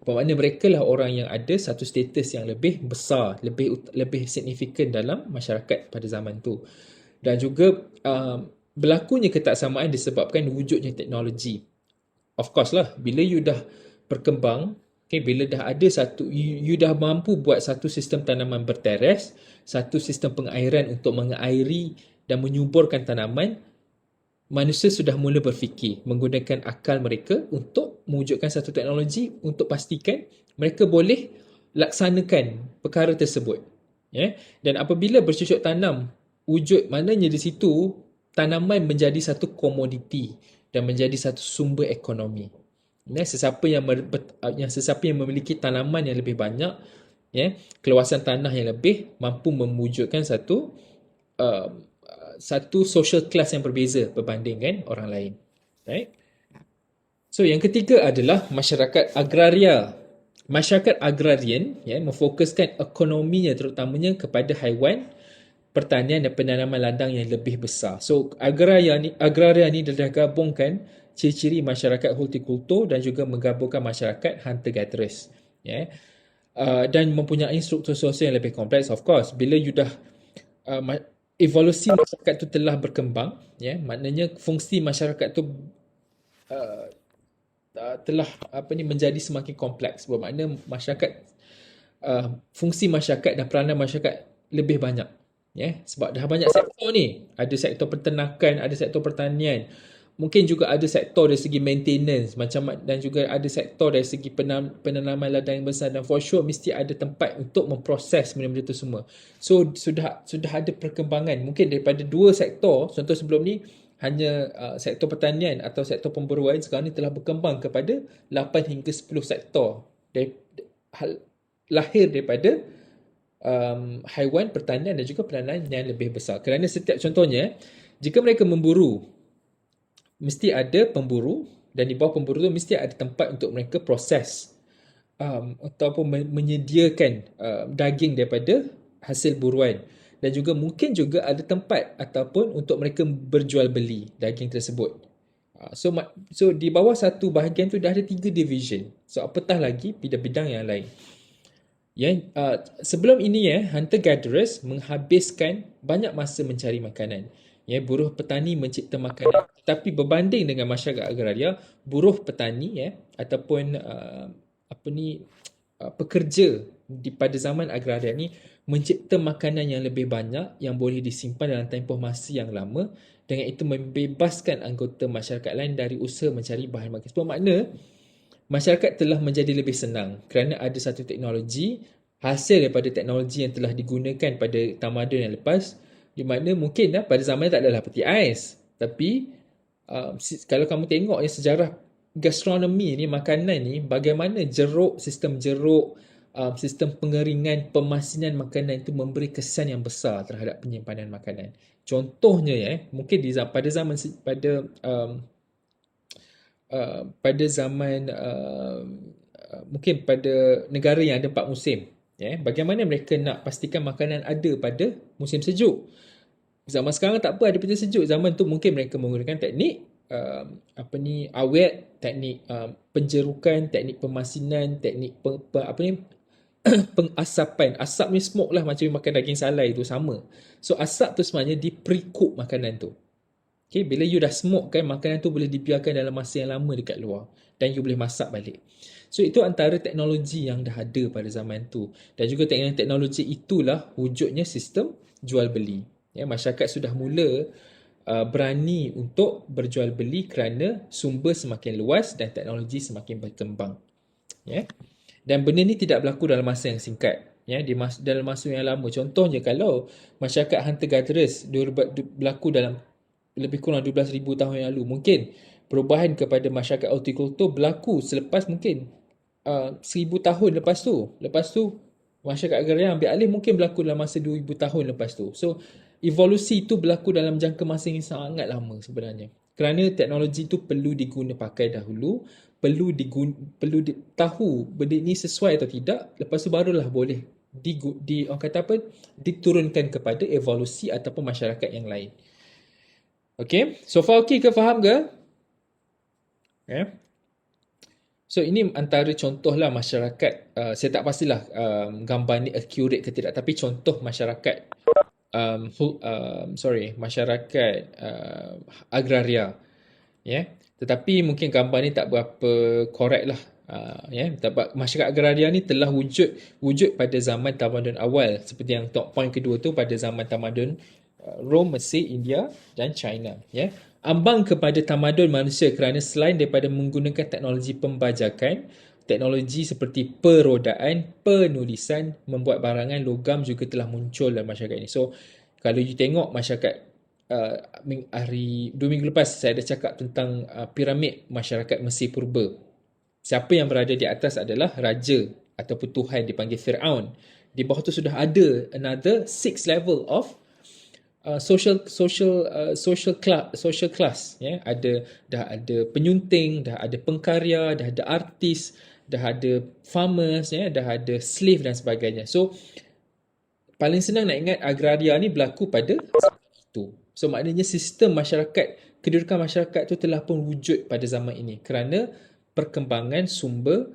bermakna mereka lah orang yang ada satu status yang lebih besar, lebih signifikan dalam masyarakat pada zaman tu. Dan juga berlakunya ketaksamaan disebabkan wujudnya teknologi. Of course lah, bila you dah berkembang, okay, bila dah ada you dah mampu buat satu sistem tanaman berteres, satu sistem pengairan untuk mengairi dan menyuburkan tanaman, manusia sudah mula berfikir menggunakan akal mereka untuk mewujudkan satu teknologi untuk pastikan mereka boleh laksanakan perkara tersebut. Ya? Dan apabila bercucuk tanam wujud, maknanya di situ tanaman menjadi satu komoditi dan menjadi satu sumber ekonomi. Ya? Sesiapa yang memiliki tanaman yang lebih banyak, ya, keluasan tanah yang lebih, mampu mewujudkan satu social class yang berbeza berbandingkan orang lain. Right? So yang ketiga adalah masyarakat agraria. Masyarakat agrarian, ya, memfokuskan ekonominya terutamanya kepada haiwan, pertanian dan penanaman ladang yang lebih besar. So agraria ni dah gabungkan ciri-ciri masyarakat hortikultur dan juga menggabungkan masyarakat hunter-gatherers. Ya. Dan mempunyai struktur sosial yang lebih kompleks. Of course, bila you dah evolusi masyarakat tu telah berkembang, ya, maknanya fungsi masyarakat tu telah menjadi semakin kompleks. Bermakna fungsi masyarakat dan peranan masyarakat lebih banyak, ya, sebab dah banyak sektor ni. Ada sektor peternakan, ada sektor pertanian, mungkin juga ada sektor dari segi maintenance dan juga ada sektor dari segi penanaman ladang yang besar, dan for sure mesti ada tempat untuk memproses benda-benda itu semua. So sudah ada perkembangan mungkin daripada dua sektor. Contoh sebelum ni hanya sektor pertanian atau sektor pemburuan, sekarang ni telah berkembang kepada 8 hingga 10 sektor lahir daripada haiwan, pertanian dan juga penanaman yang lebih besar. Kerana setiap contohnya, jika mereka memburu, mesti ada pemburu, dan di bawah pemburu tu mesti ada tempat untuk mereka proses ataupun menyediakan daging daripada hasil buruan, dan juga mungkin juga ada tempat ataupun untuk mereka berjual beli daging tersebut. So di bawah satu bahagian tu dah ada 3 division. So apatah lagi bidang-bidang yang lain. Sebelum ini hunter-gatherers menghabiskan banyak masa mencari makanan. Buruh petani mencipta makanan. Tetapi berbanding dengan masyarakat agraria, buruh petani ataupun pekerja pada zaman agraria ni mencipta makanan yang lebih banyak yang boleh disimpan dalam tempoh masa yang lama, dengan itu membebaskan anggota masyarakat lain dari usaha mencari bahan makanan. Bermakna masyarakat telah menjadi lebih senang kerana ada satu teknologi, hasil daripada teknologi yang telah digunakan pada tamadun yang lepas, di mana mungkin pada zaman tak adalah peti ais, tapi kalau kamu tengok sejarah gastronomi ni, makanan ni, bagaimana sistem jeruk, sistem pengeringan, pemasinan makanan itu memberi kesan yang besar terhadap penyimpanan makanan. Contohnya mungkin pada zaman mungkin pada negara yang ada 4 musim, bagaimana mereka nak pastikan makanan ada pada musim sejuk. Zaman sekarang tak apa ada peti sejuk, zaman tu mungkin mereka menggunakan teknik awet, teknik penjerukan, teknik pemasinan, teknik pengasapan. Asap ni smoke lah, macam makan daging salai tu sama. So asap tu sebenarnya di pre-cook makanan tu. Okay, bila you dah smoke kan, makanan tu boleh dibiarkan dalam masa yang lama dekat luar dan you boleh masak balik. So itu antara teknologi yang dah ada pada zaman tu. Dan juga teknologi itulah wujudnya sistem jual beli. Masyarakat sudah mula berani untuk berjual beli kerana sumber semakin luas dan teknologi semakin berkembang. Dan benda ni tidak berlaku dalam masa yang singkat. Dalam masa yang lama. Contohnya kalau masyarakat hunter-gatherers berlaku dalam lebih kurang 12,000 tahun yang lalu, mungkin perubahan kepada masyarakat hortikultur berlaku selepas mungkin 1,000 tahun lepas tu. Lepas tu masyarakat agraria ambil alih mungkin berlaku dalam masa 2,000 tahun lepas tu. So evolusi itu berlaku dalam jangka masa yang sangat lama sebenarnya. Kerana teknologi itu perlu pakai dahulu, perlu tahu benda ni sesuai atau tidak, lepas tu barulah boleh diturunkan kepada evolusi ataupun masyarakat yang lain. Okay, so far okay ke, faham ke? So ini antara contoh lah masyarakat, saya tak pastilah gambar ni accurate ke tidak, tapi contoh masyarakat masyarakat agraria. Tetapi mungkin gambar ni tak berapa correct lah. Masyarakat agraria ni telah wujud pada zaman tamadun awal, seperti yang top point kedua tu, pada zaman tamadun Rom, Mesir, India dan China. Ambang kepada tamadun manusia kerana selain daripada menggunakan teknologi pembajakan, teknologi seperti perodaan, penulisan, membuat barangan logam juga telah muncul dalam masyarakat ini. So kalau you tengok masyarakat 2 minggu lepas saya ada cakap tentang piramid masyarakat Mesir Purba. Siapa yang berada di atas adalah raja ataupun Tuhan, dipanggil Fir'aun. Di bawah tu sudah ada another 6 level of social class. Dah ada penyunting, dah ada pengkarya, dah ada artis, dah ada farmers, dah ada slave dan sebagainya. So paling senang nak ingat agraria ni berlaku pada zaman itu. So maknanya sistem masyarakat, kedudukan masyarakat tu telah pun wujud pada zaman ini kerana perkembangan sumber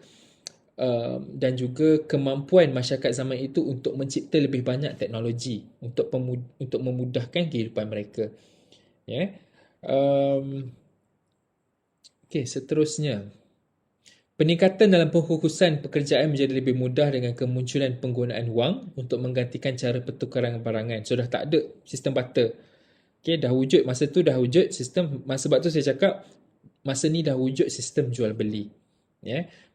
dan juga kemampuan masyarakat zaman itu untuk mencipta lebih banyak teknologi untuk memudahkan kehidupan mereka. Okay, seterusnya. Peningkatan dalam pengkhususan pekerjaan menjadi lebih mudah dengan kemunculan penggunaan wang untuk menggantikan cara pertukaran barangan. So dah tak ada sistem barter. Okay, dah wujud, masa tu dah wujud sistem, sebab tu saya cakap masa ni dah wujud sistem jual beli.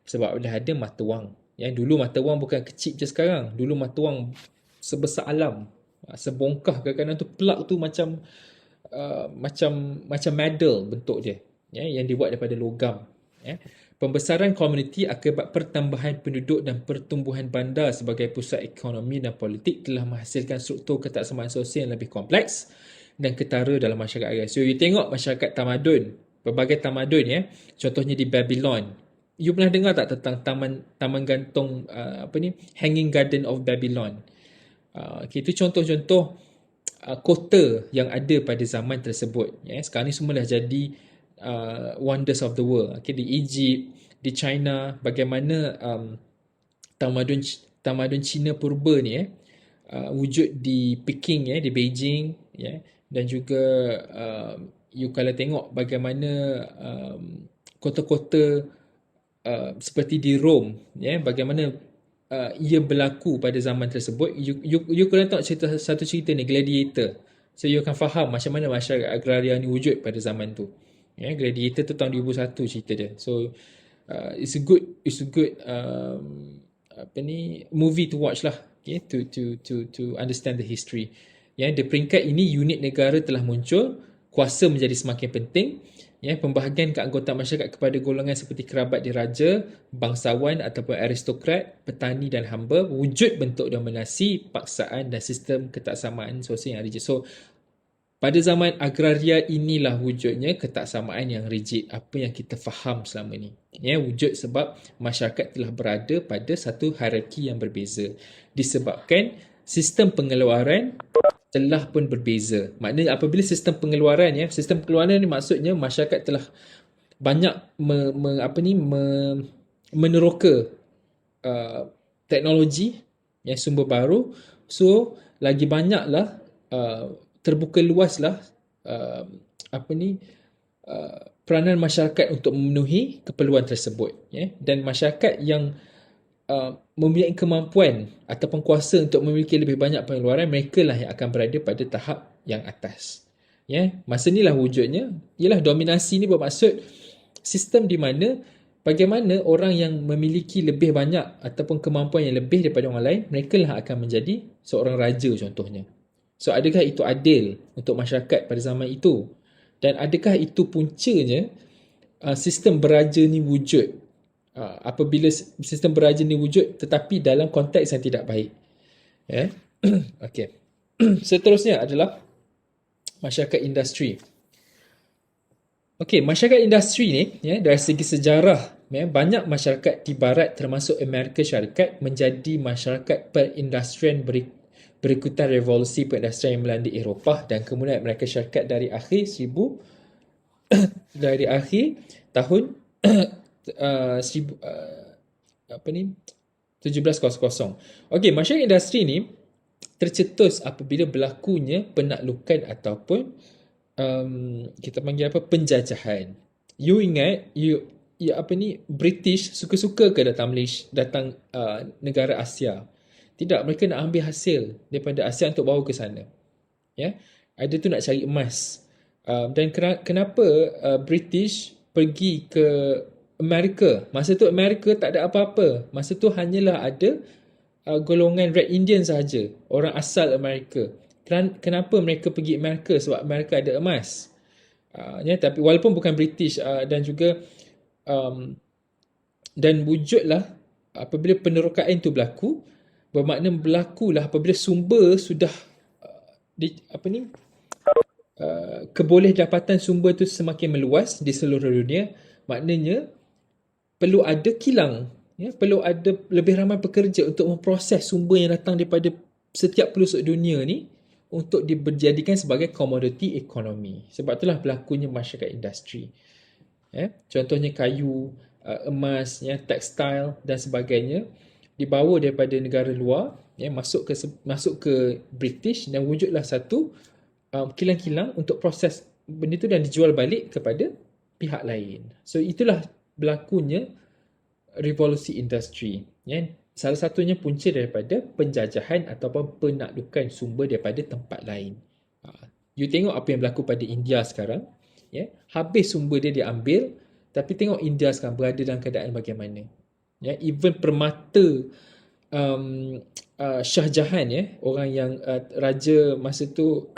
Sebab dah ada mata wang. Dulu mata wang bukan kecil je sekarang. Dulu mata wang sebesar alam. Sebongkah, kadang-kadang tu plug tu macam medal bentuk dia. Yang dibuat daripada logam. Pembesaran komuniti akibat pertambahan penduduk dan pertumbuhan bandar sebagai pusat ekonomi dan politik telah menghasilkan struktur ketaksamaan sosial yang lebih kompleks dan ketara dalam masyarakat agraria. So you tengok masyarakat tamadun, berbagai tamadun contohnya di Babylon. You pernah dengar tak tentang taman gantung Hanging Garden of Babylon? Itu contoh-contoh kota yang ada pada zaman tersebut. Sekarang ni semua dah jadi wonders of the world. Okay, di Egypt, di China, bagaimana tamadun tamadun Cina purba ni wujud di Peking, di Beijing, dan juga you kalau tengok bagaimana kota-kota seperti di Rome, bagaimana ia berlaku pada zaman tersebut. You kena tengok satu cerita ni, Gladiator. So you akan faham macam mana masyarakat agraria ni wujud pada zaman tu. Gladiator tu tahun 2001 cerita dia. So it's a good movie to watch lah, to understand the history. Di peringkat ini unit negara telah muncul, kuasa menjadi semakin penting. Pembahagian keanggotaan masyarakat kepada golongan seperti kerabat diraja, bangsawan ataupun aristokrat, petani dan hamba, wujud bentuk dominasi, paksaan dan sistem ketaksamaan sosial yang rigid. So pada zaman agraria inilah wujudnya ketaksamaan yang rigid, apa yang kita faham selama ni. Wujud sebab masyarakat telah berada pada satu hierarki yang berbeza. Disebabkan sistem pengeluaran telah pun berbeza. Maknanya apabila sistem pengeluaran ni maksudnya masyarakat telah banyak meneroka teknologi, sumber baru. So lagi banyaklah terbuka luaslah peranan masyarakat untuk memenuhi keperluan tersebut. Dan masyarakat yang mempunyai kemampuan ataupun kuasa untuk memiliki lebih banyak pengeluaran, mereka lah yang akan berada pada tahap yang atas. Masa inilah wujudnya, ialah dominasi ni bermaksud sistem di mana bagaimana orang yang memiliki lebih banyak ataupun kemampuan yang lebih daripada orang lain, mereka lah akan menjadi seorang raja contohnya. So adakah itu adil untuk masyarakat pada zaman itu? Dan adakah itu puncanya sistem beraja ni wujud? Apabila sistem beraja ni wujud tetapi dalam konteks yang tidak baik. Okay. Seterusnya adalah masyarakat industri. Okay, masyarakat industri ni dari segi sejarah, banyak masyarakat di barat termasuk Amerika Syarikat menjadi masyarakat perindustrian berikutan revolusi perindustrian yang melanda Eropah dan kemudian Amerika Syarikat dari akhir tahun 1700. Okey, masyarakat industri ni tercetus apabila berlakunya penaklukan ataupun kita panggil penjajahan. You ingat British suka-suka ke datang negara Asia? Tidak, mereka nak ambil hasil daripada Asia untuk bawa ke sana. Ada tu nak cari emas. Dan kenapa British pergi ke Amerika? Masa tu Amerika tak ada apa-apa. Masa tu hanyalah ada golongan Red Indian sahaja, orang asal Amerika. Kenapa mereka pergi Amerika? Sebab Amerika ada emas. Tapi walaupun bukan British dan juga dan wujudlah apabila penerokaan itu berlaku, bermakna berlakulah apabila sumber sudah kebolehdapatan sumber itu semakin meluas di seluruh dunia, maknanya perlu ada kilang, perlu ada lebih ramai pekerja untuk memproses sumber yang datang daripada setiap pelosok dunia ni untuk dijadikan sebagai commodity economy. Sebab itulah berlakunya masyarakat industri. Contohnya kayu, emas, tekstil dan sebagainya dibawa daripada negara luar, masuk ke British dan wujudlah satu kilang-kilang untuk proses benda itu dan dijual balik kepada pihak lain. So itulah berlakunya revolusi industri. Salah satunya punca daripada penjajahan ataupun penaklukan sumber daripada tempat lain. You tengok apa yang berlaku pada India sekarang. Habis sumber dia diambil, tapi tengok India sekarang berada dalam keadaan bagaimana. Even permata Shah Jahan, orang yang raja masa tu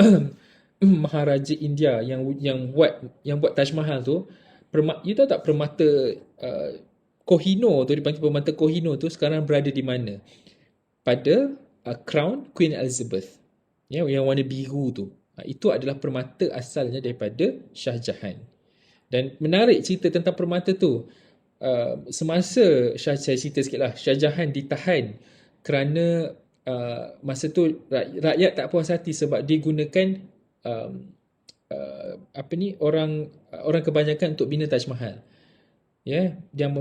Maharaja India yang buat Taj Mahal tu, you tahu tak permata Kohinoor tu, dipanggil permata Kohinoor tu sekarang berada di mana? Pada Crown Queen Elizabeth, yang warna biru tu. Itu adalah permata asalnya daripada Shah Jahan. Dan menarik cerita tentang permata tu, semasa saya cerita sikit lah, Shah Jahan ditahan kerana masa tu rakyat tak puas hati sebab dia gunakan orang kebanyakan untuk bina Taj Mahal. Ya, yang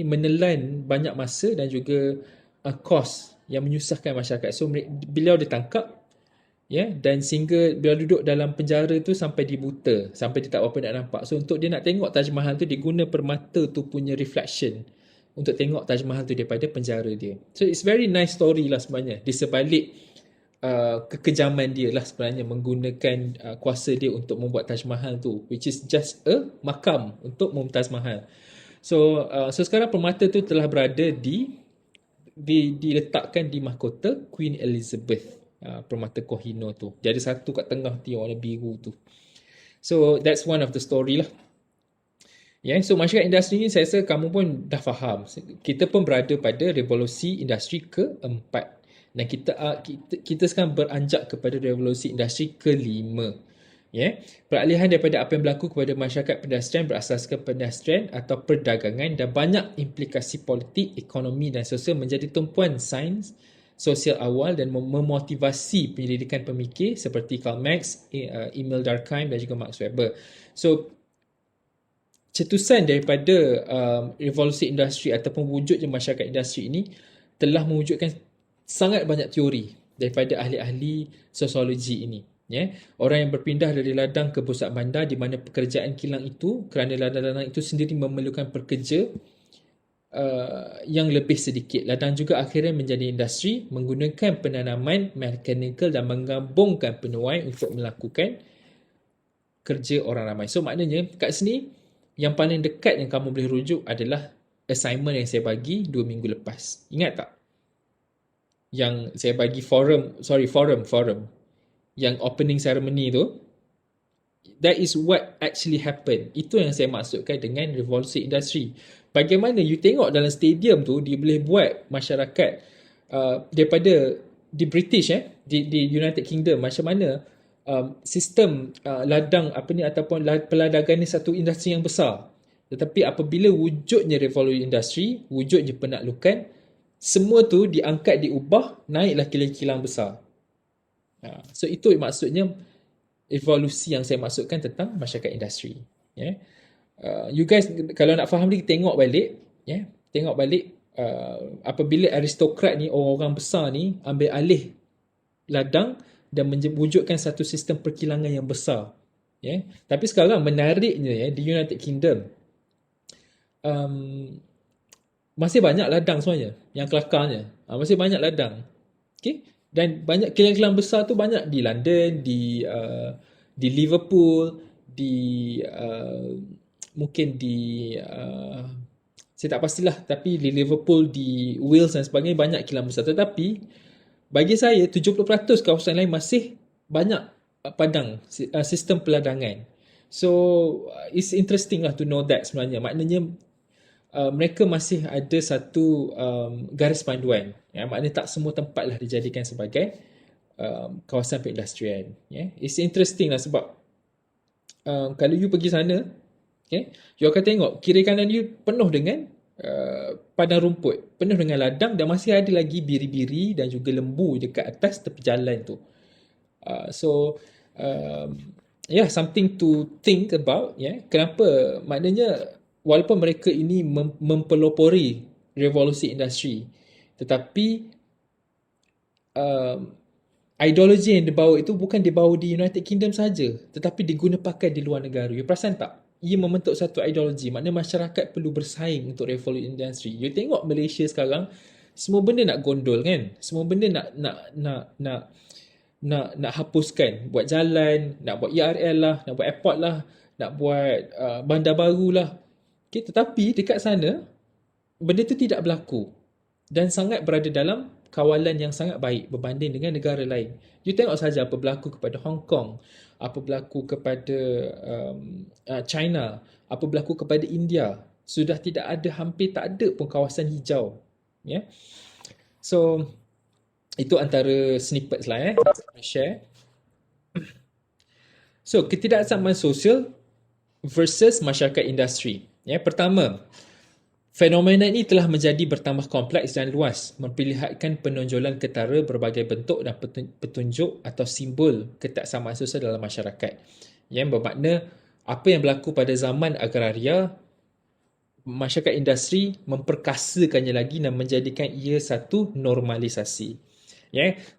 menelan banyak masa dan juga kos yang menyusahkan masyarakat. So beliau ditangkap, ya, dan sehingga beliau duduk dalam penjara tu sampai dibuta, sampai dia tak apa nak nampak. So untuk dia nak tengok Taj Mahal tu, dia guna permata tu punya reflection untuk tengok Taj Mahal tu daripada penjara dia. So it's very nice story lah sebenarnya di sebalik kekejaman dia lah sebenarnya menggunakan kuasa dia untuk membuat Taj Mahal tu, which is just a makam untuk Mumtaz Mahal. So sekarang permata tu telah berada diletakkan di mahkota Queen Elizabeth, permata Kohinoor tu. Dia ada satu kat tengah tu yang warna biru tu. So that's one of the story lah. Ya, so masyarakat industri ni saya rasa kamu pun dah faham. Kita pun berada pada revolusi industri keempat. Dan kita sekarang beranjak kepada revolusi industri kelima. Ya, peralihan daripada apa yang berlaku kepada masyarakat pedestrian berasaskan pedestrian atau perdagangan dan banyak implikasi politik, ekonomi dan sosial menjadi tumpuan sains sosial awal dan memotivasi penyelidikan pemikir seperti Karl Marx, Emil Durkheim dan juga Max Weber. So cetusan daripada revolusi industri ataupun wujudnya masyarakat industri ini telah mewujudkan sangat banyak teori daripada ahli-ahli sosiologi ini. Ya, orang yang berpindah dari ladang ke pusat bandar di mana pekerjaan kilang itu kerana ladang-ladang itu sendiri memerlukan pekerja yang lebih sedikit. Ladang juga akhirnya menjadi industri menggunakan penanaman mekanikal dan menggabungkan penuai untuk melakukan kerja orang ramai. So maknanya kat sini yang paling dekat yang kamu boleh rujuk adalah assignment yang saya bagi 2 minggu lepas. Ingat tak? Yang saya bagi forum yang opening ceremony tu, that is what actually happened. Itu yang saya maksudkan dengan revolusi industri. Bagaimana you tengok dalam stadium tu, dia boleh buat masyarakat daripada di British di United Kingdom, macam mana sistem ladang ataupun peladagan ni satu industri yang besar. Tetapi apabila wujudnya revolusi industri, wujudnya penaklukan, semua tu diangkat, diubah, naiklah kilang-kilang besar. So itu maksudnya evolusi yang saya maksudkan tentang masyarakat industri. You guys kalau nak faham ni, tengok balik, tengok balik apabila aristokrat ni, orang-orang besar ni ambil alih ladang dan wujudkan satu sistem perkilangan yang besar. Tapi sekarang menariknya di United Kingdom masih banyak ladang sebenarnya yang kelakarnya. Masih banyak ladang. Okay? Dan banyak kilang-kilang besar tu banyak di London, di Liverpool, mungkin di saya tak pastilah, tapi di Liverpool, di Wales dan sebagainya banyak kilang besar. Tetapi bagi saya 70% kawasan lain masih banyak padang, sistem peladangan. So it's interesting lah to know that sebenarnya. Maknanya mereka masih ada satu garis panduan. Maknanya tak semua tempat lah dijadikan sebagai kawasan perindustrian. It's interesting lah sebab kalau you pergi sana, you akan tengok kiri kanan you penuh dengan padang rumput, penuh dengan ladang, dan masih ada lagi biri-biri dan juga lembu dekat atas tepi jalan tu. Something to think about. Kenapa? Maknanya walaupun mereka ini mempelopori revolusi industri, tetapi ideologi yang dibawa itu bukan dibawa di United Kingdom saja, tetapi diguna pakai di luar negara. You perasan tak? Ia membentuk satu ideologi. Maknanya masyarakat perlu bersaing untuk revolusi industri. You tengok Malaysia sekarang, semua benda nak gondol kan? Semua benda nak hapuskan. Buat jalan, nak buat ERL lah, nak buat airport lah, nak buat bandar baru lah. Okay, tetapi dekat sana, benda itu tidak berlaku dan sangat berada dalam kawalan yang sangat baik berbanding dengan negara lain. You tengok saja apa berlaku kepada Hong Kong, apa berlaku kepada China, apa berlaku kepada India. Sudah tidak ada, hampir tak ada pun kawasan hijau. So, itu antara snippets lah share. So, ketidaksamaan sosial versus masyarakat industri. Pertama, Fenomena ini telah menjadi bertambah kompleks dan luas, memperlihatkan penonjolan ketara berbagai bentuk dan petunjuk atau simbol ketaksamaan sosial dalam masyarakat. Yang bermakna apa yang berlaku pada zaman agraria, masyarakat industri memperkasakannya lagi dan menjadikan ia satu normalisasi.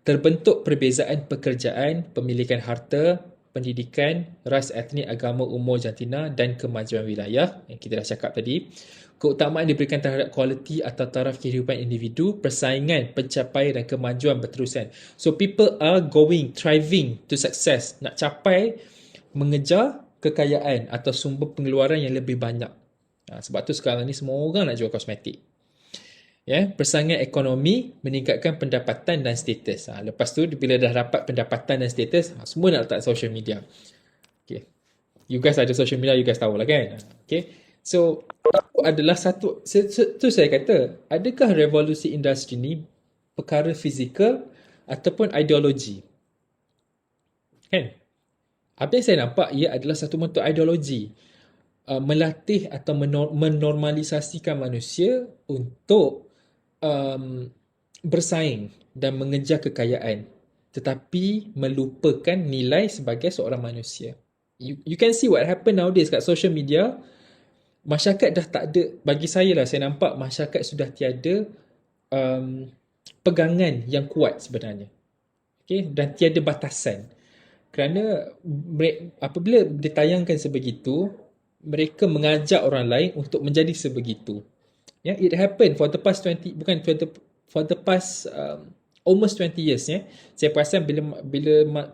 Terbentuk perbezaan pekerjaan, pemilikan harta, pendidikan, ras, etnik, agama, umur, jantina dan kemajuan wilayah yang kita dah cakap tadi. Keutamaan diberikan terhadap kualiti atau taraf kehidupan individu, persaingan, pencapaian dan kemajuan berterusan. So people are thriving to success, nak capai, mengejar kekayaan atau sumber pengeluaran yang lebih banyak. Sebab tu sekarang ni semua orang nak jual kosmetik. Persaingan ekonomi meningkatkan pendapatan dan status. Lepas tu bila dah dapat pendapatan dan status, semua nak letak social media. Okay. You guys ada social media, you guys tahu lah kan. Okay. So itu adalah satu, tu saya kata, adakah revolusi industri ni perkara fizikal ataupun ideologi? Kan? Apa yang saya nampak, ia adalah satu bentuk ideologi. Melatih atau menormalisasikan manusia untuk bersaing dan mengejar kekayaan, tetapi melupakan nilai sebagai seorang manusia. You can see what happen nowadays kat social media. Masyarakat dah tak ada, bagi saya lah, saya nampak masyarakat sudah tiada pegangan yang kuat sebenarnya. Okay? Dan tiada batasan. Kerana apabila ditayangkan sebegitu, mereka mengajak orang lain untuk menjadi sebegitu. It happened for the past 20, bukan for the past almost 20 years. Saya perasan bila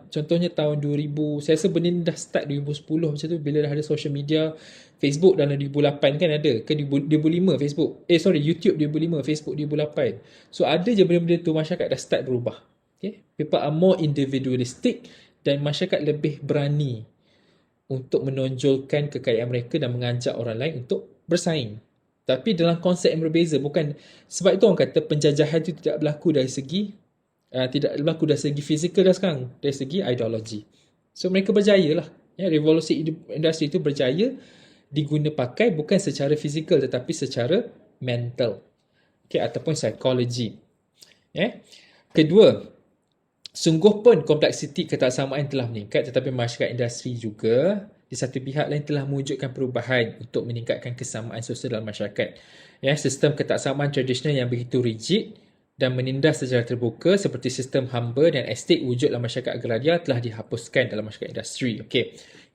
contohnya tahun 2000, saya rasa benda ni dah start 2010 macam tu, bila dah ada social media. Facebook dalam 2008 kan ada ke 2005 Facebook, YouTube 2005, Facebook 2008. So ada je benda-benda tu, masyarakat dah start berubah. Okay? People are more individualistic dan masyarakat lebih berani untuk menonjolkan kekayaan mereka dan mengajak orang lain untuk bersaing. Tapi dalam konsep yang berbeza, bukan sebab itu orang kata penjajahan itu tidak berlaku dari segi fizikal dah sekarang, dari segi ideologi. So mereka berjaya lah. Revolusi industri itu berjaya diguna pakai bukan secara fizikal tetapi secara mental. Ataupun psikologi. Kedua, sungguh pun kompleksiti ketaksamaan telah meningkat, tetapi masyarakat industri juga di satu pihak lain telah mewujudkan perubahan untuk meningkatkan kesamaan sosial dalam masyarakat. Sistem ketaksamaan tradisional yang begitu rigid dan menindas secara terbuka seperti sistem hamba dan estate wujud dalam masyarakat agraria telah dihapuskan dalam masyarakat industri.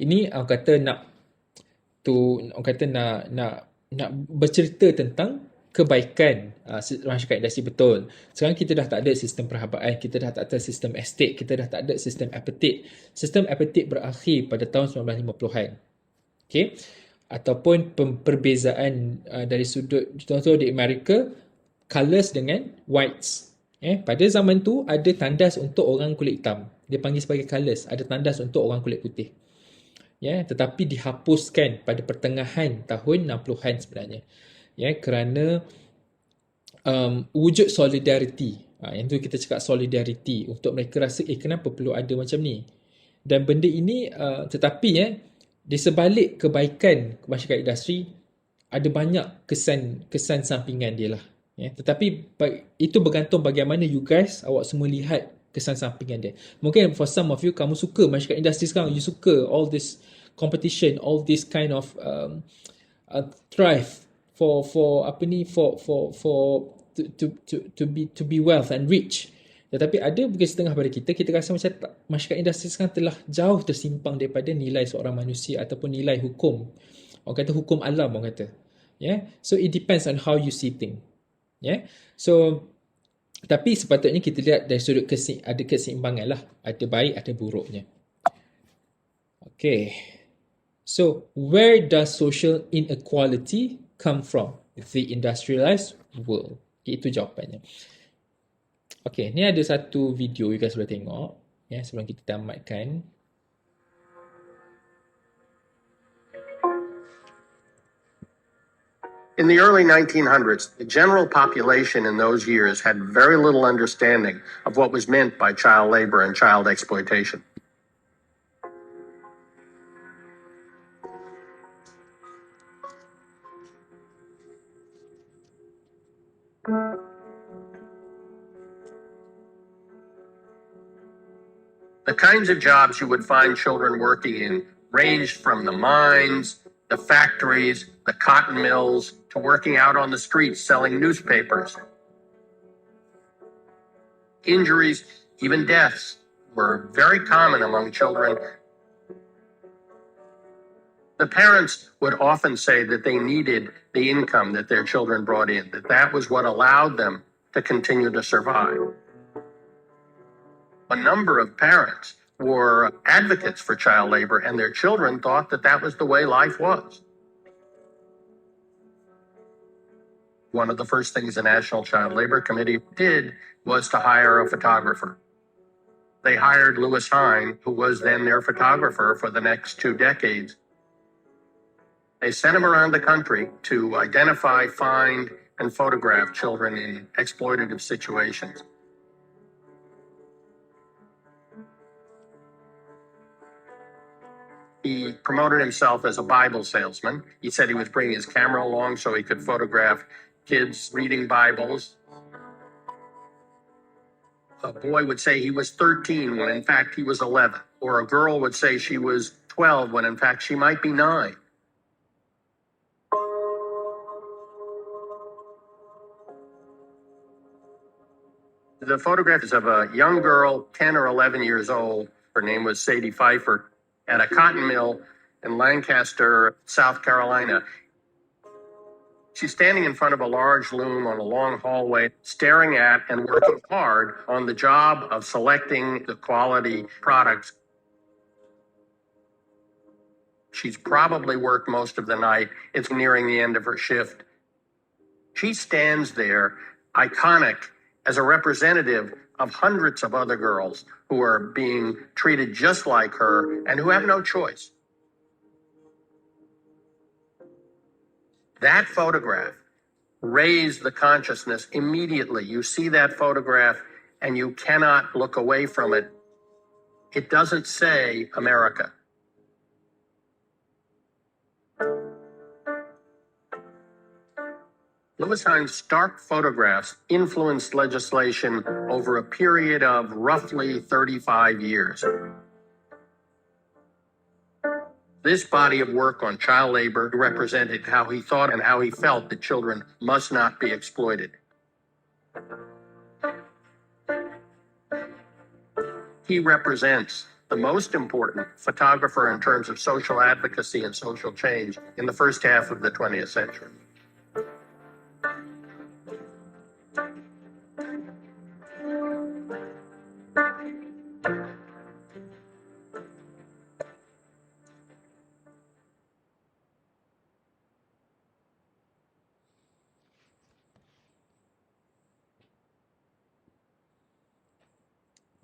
Ini orang kata nak bercerita tentang kebaikan masyarakat industri, betul. Sekarang kita dah tak ada sistem perhabaan, kita dah tak ada sistem estate, kita dah tak ada sistem apatit. Sistem apatit berakhir pada tahun 1950-an. Ataupun perbezaan dari sudut, contoh di Amerika, colors dengan whites. Pada zaman tu ada tandas untuk orang kulit hitam, dia panggil sebagai colors. Ada tandas untuk orang kulit putih. Tetapi dihapuskan pada pertengahan tahun 60-an sebenarnya. Kerana wujud solidariti. Yang tu kita cakap solidariti, untuk mereka rasa kenapa perlu ada macam ni. Dan benda ini tetapi di sebalik kebaikan masyarakat industri ada banyak kesan sampingan dia lah. Tetapi itu bergantung bagaimana you guys, awak semua lihat kesan sampingan dia. Mungkin for some of you, kamu suka masyarakat industri sekarang, you suka all this competition, all this kind of thrive for to be wealth and rich. Tetapi ada mungkin setengah pada kita rasa macam masyarakat industri sekarang telah jauh tersimpang daripada nilai seorang manusia ataupun nilai hukum. Orang kata hukum alam, orang kata. So it depends on how you see things. So tapi sepatutnya kita lihat dari sudut ada keseimbangan lah. Ada baik, ada buruknya. So where does social inequality come from? The industrialized world. Itu jawapannya. Ni ada satu video you guys boleh tengok sebelum kita tamatkan. In the early 1900s, the general population in those years had very little understanding of what was meant by child labor and child exploitation. The kinds of jobs you would find children working in ranged from the mines, the factories, the cotton mills, to working out on the streets selling newspapers. Injuries, even deaths, were very common among children. The parents would often say that they needed the income that their children brought in, that that was what allowed them to continue to survive. A number of parents were advocates for child labor, and their children thought that that was the way life was. One of the first things the National Child Labor Committee did was to hire a photographer. They hired Lewis Hine, who was then their photographer for the next 2 decades. They sent him around the country to identify, find, and photograph children in exploitative situations. He promoted himself as a Bible salesman. He said he was bringing his camera along so he could photograph kids reading Bibles. A boy would say he was 13 when in fact he was 11, or a girl would say she was 12 when in fact she might be 9. The photograph is of a young girl, 10 or 11 years old. Her name was Sadie Pfeiffer, at a cotton mill in Lancaster, South Carolina. She's standing in front of a large loom on a long hallway, staring at and working hard on the job of selecting the quality products. She's probably worked most of the night. It's nearing the end of her shift. She stands there, iconic, as a representative of hundreds of other girls who are being treated just like her and who have no choice. That photograph raised the consciousness immediately. You see that photograph and you cannot look away from it. It doesn't say America. Lewis Hine's stark photographs influenced legislation over a period of roughly 35 years. This body of work on child labor represented how he thought and how he felt that children must not be exploited. He represents the most important photographer in terms of social advocacy and social change in the first half of the 20th century.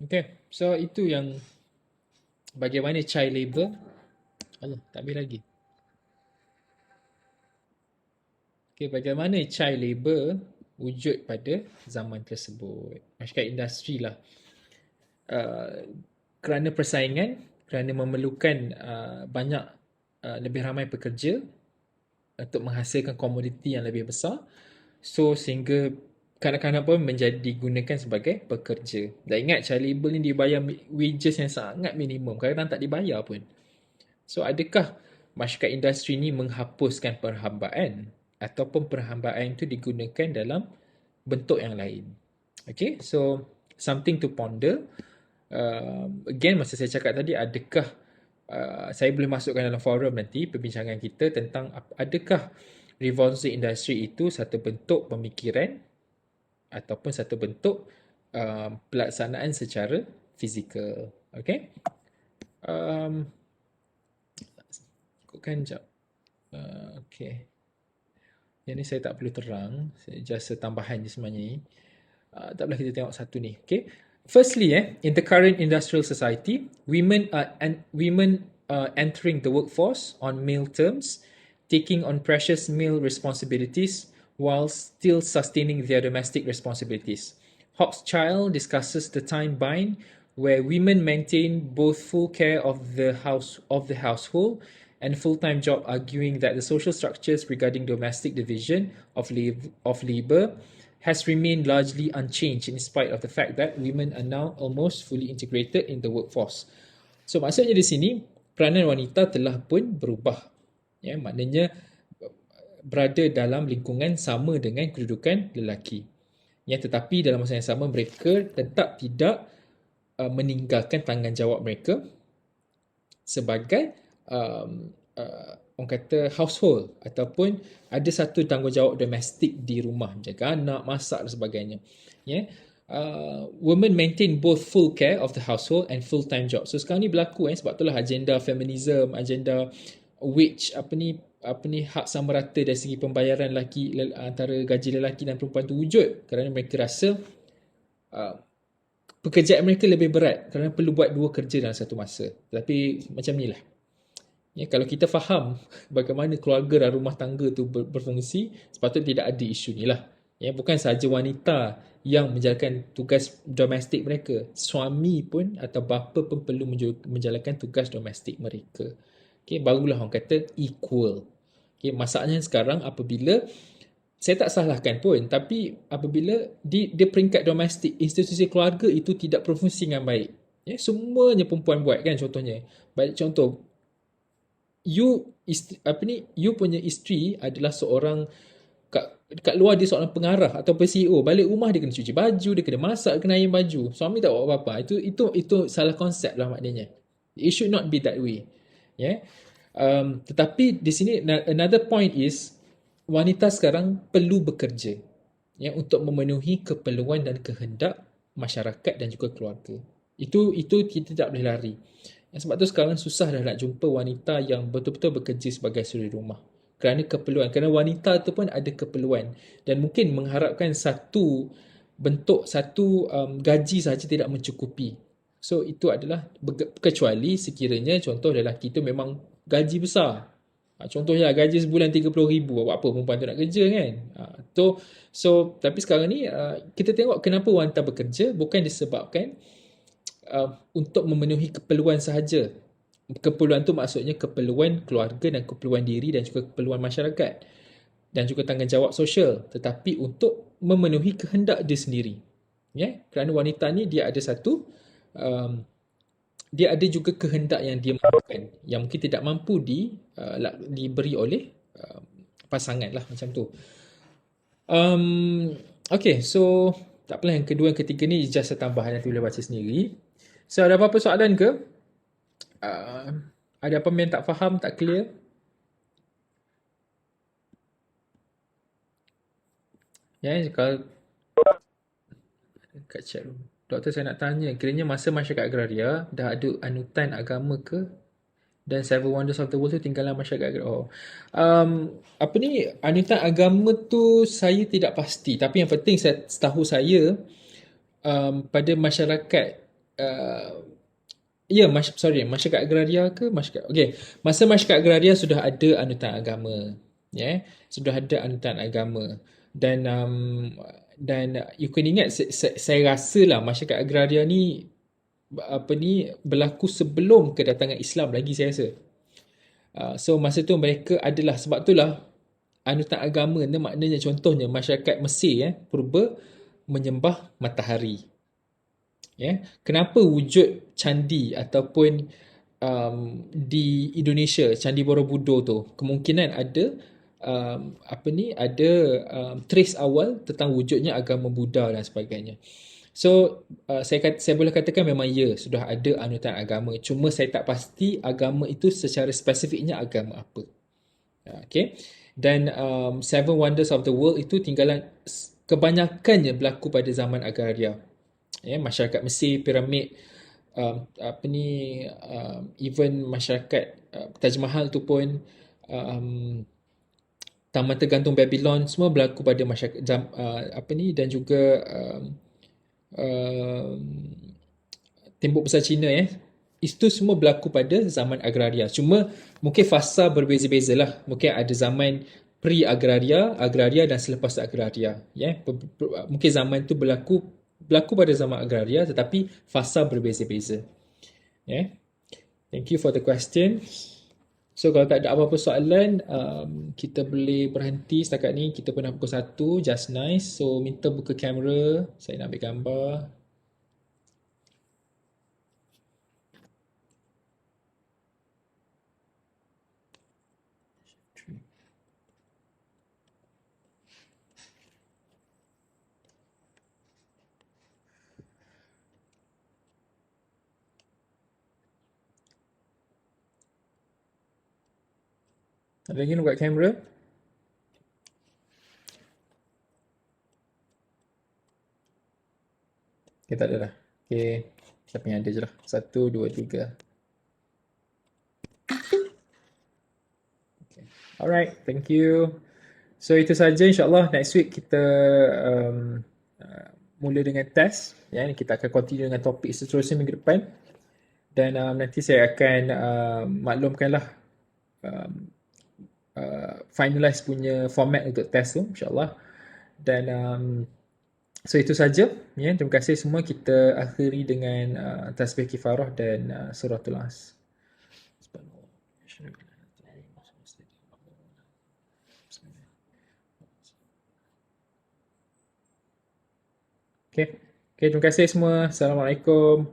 Okay, so itu yang bagaimana child labor. Allah, tak habis lagi. Okay, bagaimana child labor wujud pada zaman tersebut. Masyarakat industri lah. Kerana persaingan, kerana memerlukan banyak lebih ramai pekerja untuk menghasilkan komoditi yang lebih besar. So, sehingga kanak-kanak pun digunakan sebagai pekerja. Dan ingat, child labor ni dibayar wages yang sangat minimum. Kadang-kadang tak dibayar pun. So, adakah masyarakat industri ni menghapuskan perhambaan? Ataupun perhambaan itu digunakan dalam bentuk yang lain? Okay, so something to ponder. Again, masa saya cakap tadi, adakah saya boleh masukkan dalam forum nanti perbincangan kita tentang adakah revolusi industri itu satu bentuk pemikiran ataupun satu bentuk pelaksanaan secara fizikal. Okay. Ikutkan sekejap. Okay. Yang ni saya tak perlu terang. Just tambahan je sebenarnya ni. Tak boleh kita tengok satu ni. Okay. Firstly, in the current industrial society, women are entering the workforce on male terms, taking on precious male responsibilities while still sustaining their domestic responsibilities. Hochschild discusses the time bind where women maintain both full care of the household and full-time job, arguing that the social structures regarding domestic division of labor has remained largely unchanged in spite of the fact that women are now almost fully integrated in the workforce. So maksudnya di sini peranan wanita telah pun berubah. Ya, maknanya berada dalam lingkungan sama dengan kedudukan lelaki. Ya, tetapi dalam masa yang sama mereka tetap tidak meninggalkan tanggungjawab mereka sebagai orang kata household ataupun ada satu tanggungjawab domestik di rumah, menjaga anak, masak dan sebagainya. Yeah. Women maintain both full care of the household and full-time job. So sekarang ni berlaku sebab itulah agenda feminism, agenda wage apa ni hak sama rata dari segi pembayaran lelaki antara gaji lelaki dan perempuan tu wujud kerana mereka rasa pekerjaan mereka lebih berat kerana perlu buat dua kerja dalam satu masa. Tapi macam ni lah. Ya, kalau kita faham bagaimana keluarga dan rumah tangga tu berfungsi, sepatutnya tidak ada isu ni lah. Ya, bukan sahaja wanita yang menjalankan tugas domestik mereka, suami pun atau bapa pun perlu menjalankan tugas domestik mereka. Okay, barulah orang kata equal. Okay, masalahnya sekarang apabila, saya tak salahkan pun, tapi apabila di peringkat domestik, institusi keluarga itu tidak berfungsi dengan baik. Ya, semuanya perempuan buat kan contohnya. Baik contoh, you punya isteri adalah seorang kat luar dia seorang pengarah atau CEO, balik rumah dia kena cuci baju, dia kena masak, kena iron baju, suami tak buat apa-apa. Itu salah konsep lah maknanya. It should not be that way. Yeah. Tetapi di sini another point is wanita sekarang perlu bekerja untuk memenuhi keperluan dan kehendak masyarakat dan juga keluarga. Itu kita tak boleh lari. Sebab tu sekarang susah dah nak jumpa wanita yang betul-betul bekerja sebagai suri rumah. Kerana keperluan. Kerana wanita tu pun ada keperluan. Dan mungkin mengharapkan satu bentuk, satu gaji sahaja tidak mencukupi. So itu adalah, kecuali sekiranya contoh lelaki tu memang gaji besar. Contohnya gaji sebulan 30,000. Buat apa perempuan tu nak kerja kan? So tapi sekarang ni kita tengok kenapa wanita bekerja bukan disebabkan untuk memenuhi keperluan sahaja. Keperluan tu maksudnya keperluan keluarga dan keperluan diri dan juga keperluan masyarakat dan juga tanggungjawab sosial, tetapi untuk memenuhi kehendak dia sendiri. Ya, kerana wanita ni dia ada satu dia ada juga kehendak yang dia mahukan, yang mungkin tidak mampu diberi oleh pasangan lah macam tu. Okay, so tak apalah, yang kedua, yang ketiga ni just tambahan, nanti boleh baca sendiri. So, ada apa-apa soalan ke? Ada apa yang tak faham, tak clear? Ya, kalau kat chat room. Doktor, saya nak tanya, kiranya masa masyarakat agraria dah ada anutan agama ke? Dan Seven Wonders of the World tu tinggalan masyarakat agraria? Anutan agama tu saya tidak pasti. Tapi yang penting setahu saya, pada masyarakat masyarakat agraria ke masyarakat. Okey, masa masyarakat agraria sudah ada anutan agama. Sudah ada anutan agama. Dan you kena ingat, saya rasalah masyarakat agraria ni berlaku sebelum kedatangan Islam lagi, saya rasa. So masa tu mereka adalah, sebab itulah anutan agama ni maknanya, contohnya masyarakat Mesir purba menyembah matahari. Kenapa wujud candi ataupun di Indonesia candi Borobudur tu kemungkinan ada trace awal tentang wujudnya agama Buddha dan sebagainya. So saya boleh katakan memang sudah ada anutan agama, cuma saya tak pasti agama itu secara spesifiknya agama apa. Okay. Dan Seven Wonders of the World itu tinggalan, kebanyakannya berlaku pada zaman agraria. Masyarakat Mesir, piramid, even masyarakat Taj Mahal tu pun, Taman Tergantung Babylon, semua berlaku pada masyarakat dan juga Tembok Besar Cina. Itu semua berlaku pada zaman agraria. Cuma mungkin fasa berbeza-beza lah. Mungkin ada zaman pre-agraria, agraria dan selepas agraria. Mungkin zaman tu berlaku pada zaman agraria, tetapi fasa berbeza-beza. Thank you for the question. So kalau tak ada apa-apa soalan, kita boleh berhenti setakat ni. Kita pun dah pukul 1, just nice. So minta buka kamera, saya nak ambil gambar. Ada lagi nak buka kamera? Okay, tak ada dah. Okay, siapa yang ada je lah. 1, 2, 3. Okay. Alright, thank you. So itu saja, insyaAllah next week kita um, mula dengan test. Ya, kita akan continue dengan topik seterusnya minggu depan. Dan nanti saya akan maklumkanlah um, finalize punya format untuk test tu, insyaAllah. Dan so itu saja. Ya, terima kasih semua. Kita akhiri dengan tasbih kifarah dan suratul As. Okay. Okay, terima kasih semua. Assalamualaikum.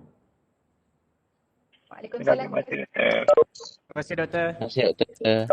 Waalaikumsalam. Terima kasih, Doktor. Terima kasih, Doktor.